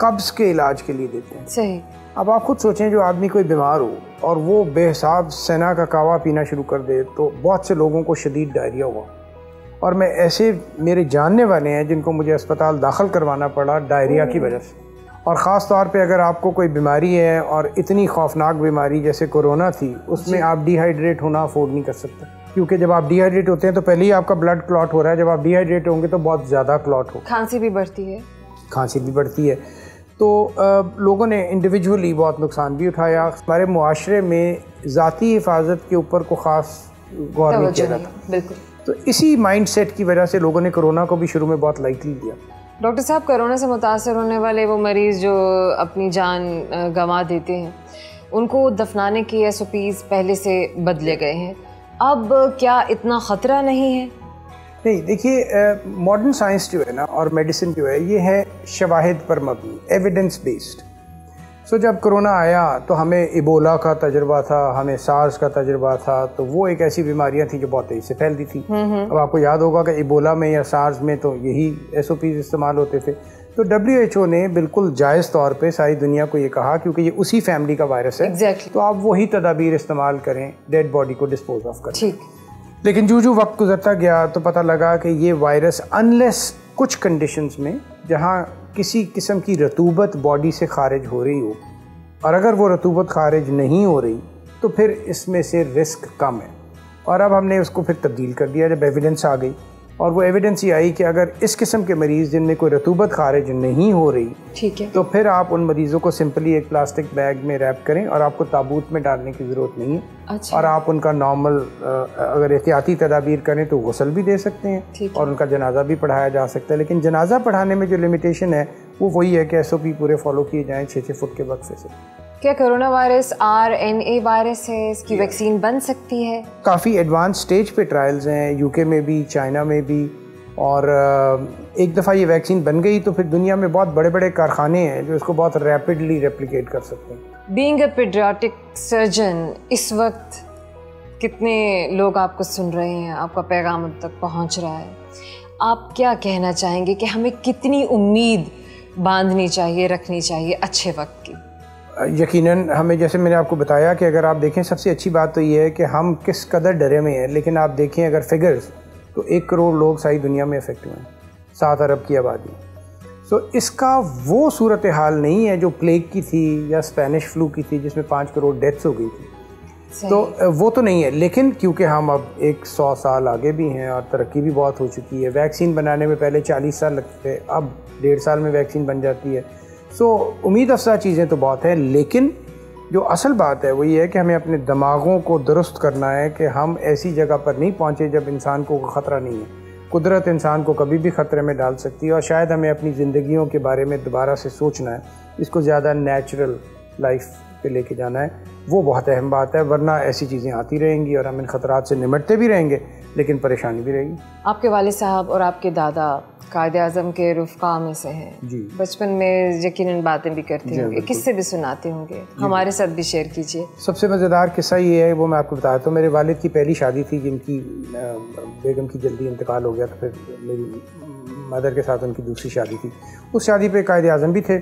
कब्ज़ के इलाज के लिए देते हैं। सही। अब आप खुद सोचें, जो आदमी कोई बीमार हो और वो बेहिसाब सेना का कावा पीना शुरू कर दे तो बहुत से लोगों को शदीद डायरिया हुआ, और मैं ऐसे मेरे जानने वाले हैं जिनको मुझे अस्पताल दाखिल करवाना पड़ा डायरिया की वजह से। और ख़ास तौर पे अगर आपको कोई बीमारी है और इतनी खौफनाक बीमारी जैसे कोरोना थी, उसमें आप डिहाइड्रेट होना अफोर्ड नहीं कर सकते, क्योंकि जब आप डिहाइड्रेट होते हैं तो पहले ही आपका ब्लड क्लॉट हो रहा है, जब आप डिहाइड्रेट होंगे तो बहुत ज़्यादा क्लॉट हो, खांसी भी बढ़ती है। खांसी भी बढ़ती है। तो लोगों ने इंडिविजुअली बहुत नुकसान भी उठाया। हमारे मुआशरे में ज़ाती हिफाजत के ऊपर को ख़ास गौर नहीं किया जाता। बिल्कुल। तो इसी माइंडसेट की वजह से लोगों ने कोरोना को भी शुरू में बहुत लाइटली लिया। डॉक्टर साहब, कोरोना से मुतासर होने वाले वो मरीज़ जो अपनी जान गंवा देते हैं, उनको दफनाने के SOPs पहले से बदले गए हैं। अब क्या इतना ख़तरा नहीं है? नहीं, देखिए मॉडर्न साइंस जो है ना और मेडिसिन जो है ये है शवाहिद पर मबनी, एविडेंस बेस्ड। सो जब कोरोना आया तो हमें इबोला का तजुर्बा था, हमें सार्स का तजुर्बा था, तो वो एक ऐसी बीमारियां थी जो बहुत तेज़ी से फैलती थी। अब आपको याद होगा कि इबोला में या सार्स में तो यही SOPs इस्तेमाल होते थे। तो WHO ने बिल्कुल जायज़ तौर पे सारी दुनिया को ये कहा, क्योंकि ये उसी फैमिली का वायरस है। Exactly. तो आप वही तदाबीर इस्तेमाल करें, डेड बॉडी को डिस्पोज ऑफ करें। ठीक। लेकिन जो वक्त गुजरता गया तो पता लगा कि ये वायरस अनलेस कुछ कंडीशंस में जहाँ किसी किस्म की रतूबत बॉडी से खारिज हो रही हो, और अगर वो रतूबत खारिज नहीं हो रही तो फिर इसमें से रिस्क कम है। और अब हमने उसको फिर तब्दील कर दिया जब एविडेंस आ गई। और वो एविडेंस ये आई कि अगर इस किस्म के मरीज़ जिनमें कोई रतूबत खारिज नहीं हो रही, ठीक है, तो फिर आप उन मरीज़ों को सिंपली एक प्लास्टिक बैग में रैप करें और आपको ताबूत में डालने की ज़रूरत नहीं है। अच्छा। और आप उनका नॉर्मल अगर एहतियाती तदाबीर करें तो गसल भी दे सकते हैं और उनका जनाजा भी पढ़ाया जा सकता है। लेकिन जनाजा पढ़ाने में जो लिमिटेशन है वो वही है कि SOP पूरे फॉलो किए जाएँ 6-6 फुट के वक्फे से। क्या कोरोना वायरस RNA वायरस है, इसकी वैक्सीन बन सकती है? काफ़ी एडवांस स्टेज पे ट्रायल्स हैं, UK में भी, चाइना में भी, और एक दफ़ा ये वैक्सीन बन गई तो फिर दुनिया में बहुत बड़े बड़े कारखाने हैं जो इसको बहुत रैपिडली रेप्लिकेट कर सकते हैं। बीइंग अ पीडियाट्रिक सर्जन, इस वक्त कितने लोग आपको सुन रहे हैं, आपका पैगाम उन तक पहुंच रहा है, आप क्या कहना चाहेंगे कि हमें कितनी उम्मीद बांधनी चाहिए, रखनी चाहिए अच्छे वक्त की? यकीनन हमें, जैसे मैंने आपको बताया कि अगर आप देखें, सबसे अच्छी बात तो ये है कि हम किस कदर डरे में हैं। लेकिन आप देखें अगर फिगर्स, तो 1 करोड़ लोग सारी दुनिया में इफेक्ट हुए हैं, 7 अरब की आबादी। सो इसका वो सूरत हाल नहीं है जो प्लेग की थी या स्पेनिश फ्लू की थी जिसमें 5 करोड़ डेथ्स हो गई थी। तो वो तो नहीं है। लेकिन क्योंकि हम अब 100 साल आगे भी हैं और तरक्की भी बहुत हो चुकी है, वैक्सीन बनाने में पहले 40 साल लगते थे, अब 1.5 साल में वैक्सीन बन जाती है। सो उम्मीद अफजा चीज़ें तो बहुत हैं, लेकिन जो असल बात है वो ये है कि हमें अपने दिमागों को दुरुस्त करना है कि हम ऐसी जगह पर नहीं पहुँचे जब इंसान को ख़तरा नहीं है। कुदरत इंसान को कभी भी ख़तरे में डाल सकती है और शायद हमें अपनी ज़िंदगियों के बारे में दोबारा से सोचना है, इसको ज़्यादा नेचुरल लाइफ पे लेके जाना है। वो बहुत अहम बात है, वरना ऐसी चीज़ें आती रहेंगी और हम इन ख़तरात से निमटते भी रहेंगे लेकिन परेशानी भी रहेगी। आपके वालिद साहब और आपके दादा कायद-ए-आज़म के रुफ़क़ा में से हैं जी। बचपन में यकीनन बातें भी करते होंगे, किस्से भी सुनाते होंगे, हमारे साथ भी शेयर कीजिए। सबसे मज़ेदार किस्सा ये है, वो मैं आपको बताता हूँ। मेरे वालिद की पहली शादी थी, जिनकी बेगम की जल्दी इंतकाल हो गया, तो फिर मेरी मदर के साथ उनकी दूसरी शादी थी। उस शादी पे कायद-ए-आज़म भी थे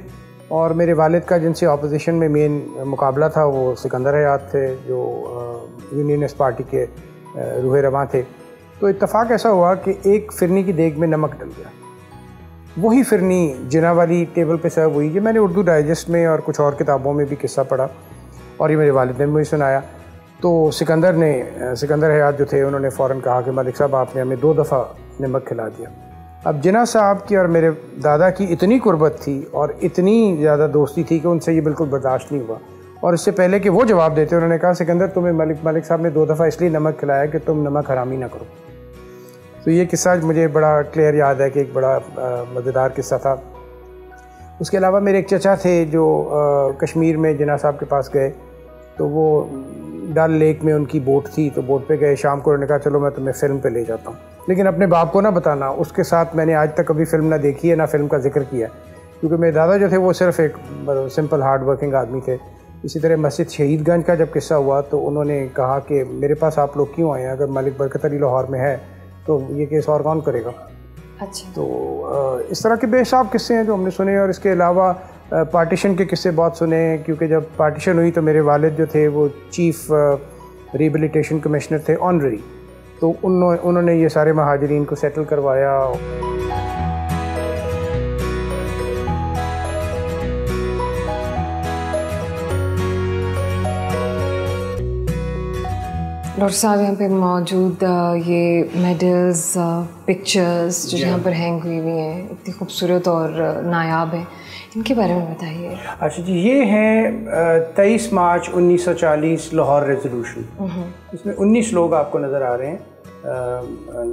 और मेरे वालिद का जिनसे अपोजिशन में मेन मुकाबला था वो सिकंदर हयात थे, जो यूनियनिस्ट पार्टी के रूहे रवां थे। तो इत्तफ़ाक़ ऐसा हुआ कि एक फिरनी की देग में नमक डल गया। वही फिरनी जिना वाली टेबल पे सर्व हुई। ये मैंने उर्दू डाइजेस्ट में और कुछ और किताबों में भी किस्सा पढ़ा और ये मेरे वालिद ने मुझे सुनाया। तो सिकंदर हयात जो थे, उन्होंने फ़ौरन कहा कि मलिक साहब आपने हमें 2 दफ़ा नमक खिला दिया। अब जिना साहब की और मेरे दादा की इतनी कुर्बत थी और इतनी ज़्यादा दोस्ती थी कि उनसे ये बिल्कुल बर्दाश्त नहीं हुआ। और इससे पहले कि वो जवाब देते, उन्होंने कहा सिकंदर तुम्हें मलिक साहब ने 2 दफ़ा इसलिए नमक खिलाया कि तुम नमक हरामी ना करो। तो ये किस्सा मुझे बड़ा क्लियर याद है कि एक बड़ा मज़ेदार किस्सा था। उसके अलावा मेरे एक चचा थे जो कश्मीर में जिना साहब के पास गए, तो वो डल लेक में उनकी बोट थी, तो बोट पे गए। शाम को उन्होंने कहा चलो मैं तुम्हें फ़िल्म पे ले जाता हूँ, लेकिन अपने बाप को ना बताना। उसके साथ मैंने आज तक कभी फ़िल्म ना देखी है, ना फ़िल्म का जिक्र किया, क्योंकि मेरे दादा जो थे वो सिर्फ एक सिंपल हार्ड वर्किंग आदमी थे। इसी तरह मस्जिद शहीदगंज का जब किस्सा हुआ तो उन्होंने कहा कि मेरे पास आप लोग क्यों आए हैं, अगर मलिक बरकत अली लाहौर में है तो ये केस और कौन करेगा। अच्छा। तो इस तरह के बेहिसाब किस्से हैं जो हमने सुने। और इसके अलावा पार्टीशन के किस्से बहुत सुने, क्योंकि जब पार्टीशन हुई तो मेरे वालिद जो थे वो चीफ रिहेबिलिटेशन कमिश्नर थे, ऑनररी। तो उन्होंने ये सारे महाजरीन को सेटल करवाया। डॉक्टर साहब यहाँ पे मौजूद ये मेडल्स, पिक्चर्स जो यहाँ पर हैंग हुई हुई हैं, इतनी खूबसूरत और नायाब हैं, इनके बारे में बताइए। अच्छा जी, ये हैं 23 मार्च 1940 लाहौर रेजोल्यूशन। इसमें 19 लोग आपको नज़र आ रहे हैं,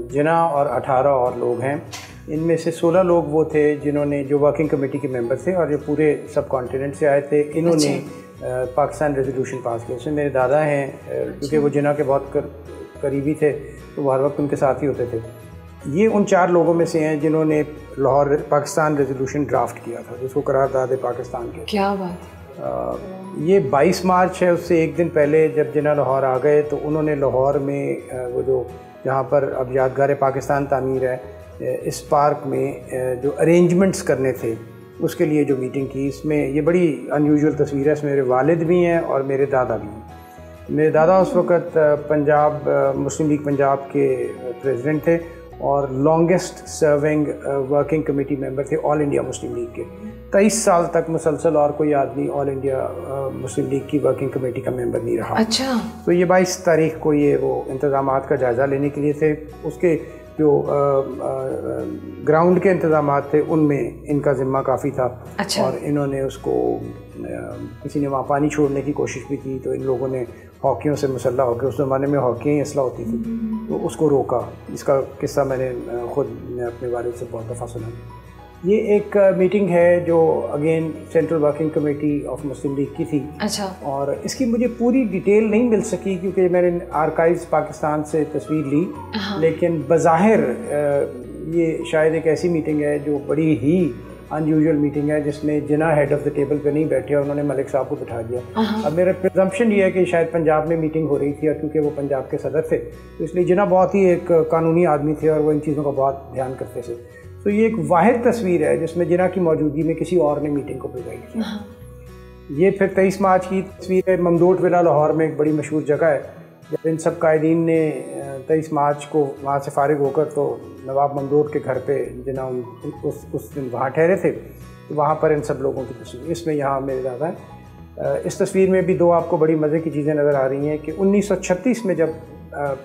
जिना और 18 और लोग हैं। इनमें से 16 लोग वो थे जिन्होंने, जो वर्किंग कमेटी के मेंबर थे और जो पूरे सब कॉन्टिनेंट से आए थे। इन्होंने पाकिस्तान रेजोल्यूशन पास किया। इसमें मेरे दादा हैं, क्योंकि वो जिना के बहुत करीबी थे तो वो हर वक्त उनके साथ ही होते थे। ये उन 4 लोगों में से हैं जिन्होंने लाहौर पाकिस्तान रेजोल्यूशन ड्राफ्ट किया था, जिसको करारदाद पाकिस्तान के। क्या बात। ये 22 मार्च है, उससे एक दिन पहले जब जिना लाहौर आ गए तो उन्होंने लाहौर में वो जो जहाँ पर अब यादगार पाकिस्तान तामीर है, इस पार्क में जो अरेंजमेंट्स करने थे उसके लिए जो मीटिंग की। इसमें ये बड़ी अनयूजुअल तस्वीर है। इसमें मेरे वालिद भी हैं और मेरे दादा भी हैं। मेरे दादा उस वक़्त पंजाब मुस्लिम लीग पंजाब के प्रेसिडेंट थे और longest serving working committee member थे ऑल इंडिया मुस्लिम लीग के। 23 साल तक मुसलसल और कोई आदमी ऑल इंडिया मुस्लिम लीग की वर्किंग कमेटी का मेंबर नहीं रहा। अच्छा। तो ये 22 तारीख को ये वो इंतज़ामात का जायज़ा लेने के लिए थे। उसके जो ग्राउंड के इंतजामात थे उनमें इनका ज़िम्मा काफ़ी था। अच्छा। और इन्होंने उसको किसी ने वहाँ पानी छोड़ने की कोशिश भी की तो इन लोगों ने हॉकियों से मुसल्ला होकर, उस ज़माने में हॉकियाँ ही असला होती थी, तो उसको रोका। इसका किस्सा मैंने अपने वालिद से बहुत दफ़ा सुना। ये एक मीटिंग है जो again central working committee of Muslim league की थी। अच्छा। और इसकी मुझे पूरी डिटेल नहीं मिल सकी क्योंकि मैंने आर्काइव्स पाकिस्तान से तस्वीर ली, लेकिन बज़ाहिर ये शायद एक ऐसी मीटिंग है जो बड़ी ही अनयूजुअल मीटिंग है जिसमें जिना हेड ऑफ़ द टेबल पे नहीं बैठे और उन्होंने मलिक साहब को बिठा दिया। अब मेरा प्रिजम्पशन ये है कि शायद पंजाब में मीटिंग हो रही थी और क्योंकि वो पंजाब के सदर थे तो इसलिए जिना बहुत ही एक कानूनी आदमी थे और वो इन चीज़ों का बहुत ध्यान करते थे। तो ये एक वाहिद तस्वीर है जिसमें जिना की मौजूदगी में किसी और ने मीटिंग को प्रोवाइड किया। ये फिर 23 मार्च की तस्वीर है। ममदोट विला लाहौर में एक बड़ी मशहूर जगह है। जब इन सब कायदीन ने 23 मार्च को वहाँ से फारिग होकर तो नवाब ममदोट के घर पे जिना उस दिन वहाँ ठहरे थे, तो वहाँ पर इन सब लोगों की तस्वीर इसमें यहाँ मेरे ज़्यादा है। इस तस्वीर में भी दो आपको बड़ी मज़े की चीज़ें नज़र आ रही हैं कि 1936 में जब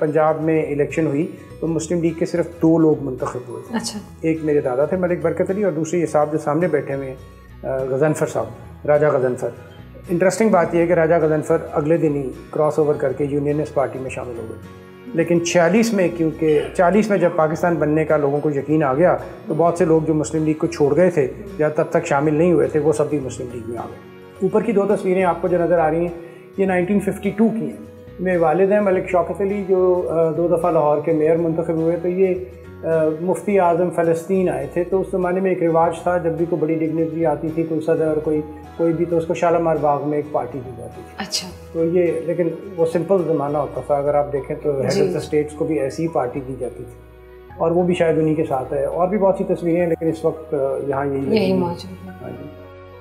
पंजाब में इलेक्शन हुई तो मुस्लिम लीग के सिर्फ 2 लोग मुंतखब हुए। अच्छा। एक मेरे दादा थे मलिक बरकत अली और दूसरे ये साहब जो सामने बैठे हुए हैं गज़नफ़र साहब, राजा गज़नफ़र। इंटरेस्टिंग बात यह है कि राजा गज़नफ़र अगले दिन ही क्रॉस ओवर करके यूनियनिस्ट पार्टी में शामिल हो गए, लेकिन 46 में, क्योंकि 40 में जब पाकिस्तान बनने का लोगों को यकीन आ गया तो बहुत से लोग जो मुस्लिम लीग को छोड़ गए थे या तब तक शामिल नहीं हुए थे वो सब भी मुस्लिम लीग में आ गए। ऊपर की 2 तस्वीरें आपको जो नज़र आ रही हैं ये 1952 की हैं। मेरे वालिद हैं मलिक शौकत अली जो 2 दफ़ा लाहौर के मेयर मुंतखब हुए। तो ये मुफ्ती आज़म फ़लस्तीन आए थे, तो उस ज़माने में एक रिवाज था जब भी कोई बड़ी डिग्निटरी आती थी, कोई सदर कोई भी, तो उसको शालामार बाग में एक पार्टी दी जाती थी। अच्छा। तो ये लेकिन वो सिंपल ज़माना होता था। अगर आप देखें तो हेड ऑफ़ द स्टेट्स को भी ऐसी ही पार्टी दी जाती थी और वो भी शायद उन्हीं के साथ है। और भी बहुत सी तस्वीरें हैं लेकिन इस वक्त यहाँ यही मौजूद है।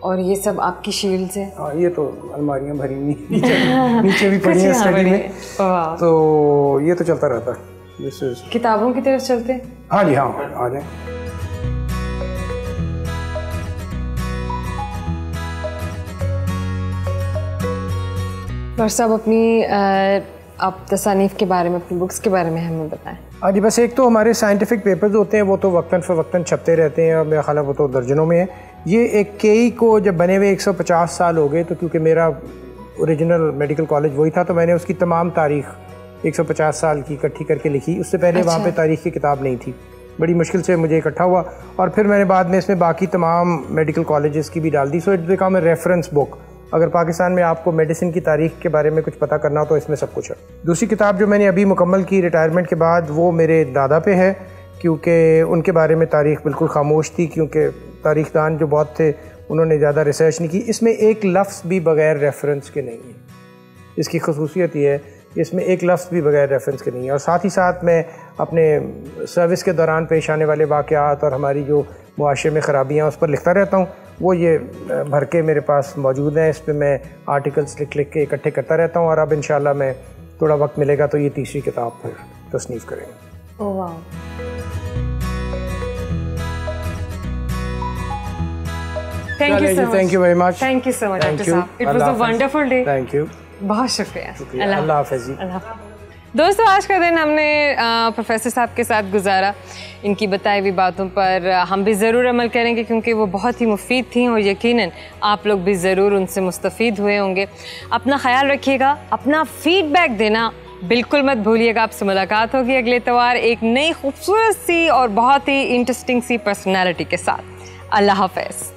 और ये सब आपकी शील्ड्स हैं? हाँ, ये तो अलमारियाँ भरी हुई नीचे भी पड़ी हैं स्टडी में, तो ये तो चलता रहता है। किताबों की तरफ चलते हैं? हाँ जी, हाँ आ जाए। डॉक्टर साहब अपनी आप तसानीफ़ के बारे में, अपनी बुक्स के बारे में हमें बताएं। हाँ जी, बस एक तो हमारे साइंटिफिक पेपर्स होते हैं वो तो वक्तन फ़वक्तन छपते रहते हैं और मेरा ख्याल है वो तो दर्जनों में है। ये एक केई को जब बने हुए 150 साल हो गए, तो क्योंकि मेरा ओरिजिनल मेडिकल कॉलेज वही था तो मैंने उसकी तमाम तारीख़ 150 साल की इकट्ठी करके लिखी। उससे पहले वहाँ पे तारीख़ की किताब नहीं थी, बड़ी मुश्किल से मुझे इकट्ठा हुआ और फिर मैंने बाद में इसमें बाकी तमाम मेडिकल कॉलेजेस की भी डाल दी। So it become a reference book. अगर पाकिस्तान में आपको मेडिसिन की तारीख़ के बारे में कुछ पता करना हो तो इसमें सब कुछ है। दूसरी किताब जो मैंने अभी मुकम्मल की रिटायरमेंट के बाद, वो मेरे दादा पे है क्योंकि उनके बारे में तारीख़ बिल्कुल खामोश थी, क्योंकि तारीख़दान जो बहुत थे उन्होंने ज़्यादा रिसर्च नहीं की। इसमें एक लफ्ज़ भी बग़ैर रेफरेंस के नहीं है। इसकी खसूसियत ये है कि इसमें एक लफ्ज़ भी बग़ैर रेफरेंस के नहीं है। और साथ ही साथ मैं अपने सर्विस के दौरान पेश आने वाले वाक़यात और हमारी जो मुआशरे में ख़राबियाँ उस पर लिखता रहता हूँ। वो ये भर के मेरे पास मौजूद हैं। इस पर मैं आर्टिकल्स लिख के इकट्ठे करता रहता हूँ और अब इंशाल्लाह मैं थोड़ा वक्त मिलेगा तो ये तीसरी किताब फिर तसनीफ़ करेंगे। ओह वाह, thank you very much. Thank you so much doctor साहब, it was a wonderful day. Thank you, बहुत शुक्रिया। अल्लाह हाफ़िज़। दोस्तों, आज का दिन हमने प्रोफेसर साहब के साथ गुजारा। इनकी बताई हुई बातों पर हम भी ज़रूर अमल करेंगे क्योंकि वो बहुत ही मुफीद थी और यकीनन आप लोग भी ज़रूर उनसे मुस्तफ़ीद हुए होंगे। अपना ख्याल रखिएगा, अपना फीडबैक देना बिल्कुल मत भूलिएगा। आपसे मुलाकात होगी अगले इतवार एक नई खूबसूरत सी और बहुत ही इंटरेस्टिंग सी पर्सनैलिटी के साथ। अल्लाह हाफ़िज़।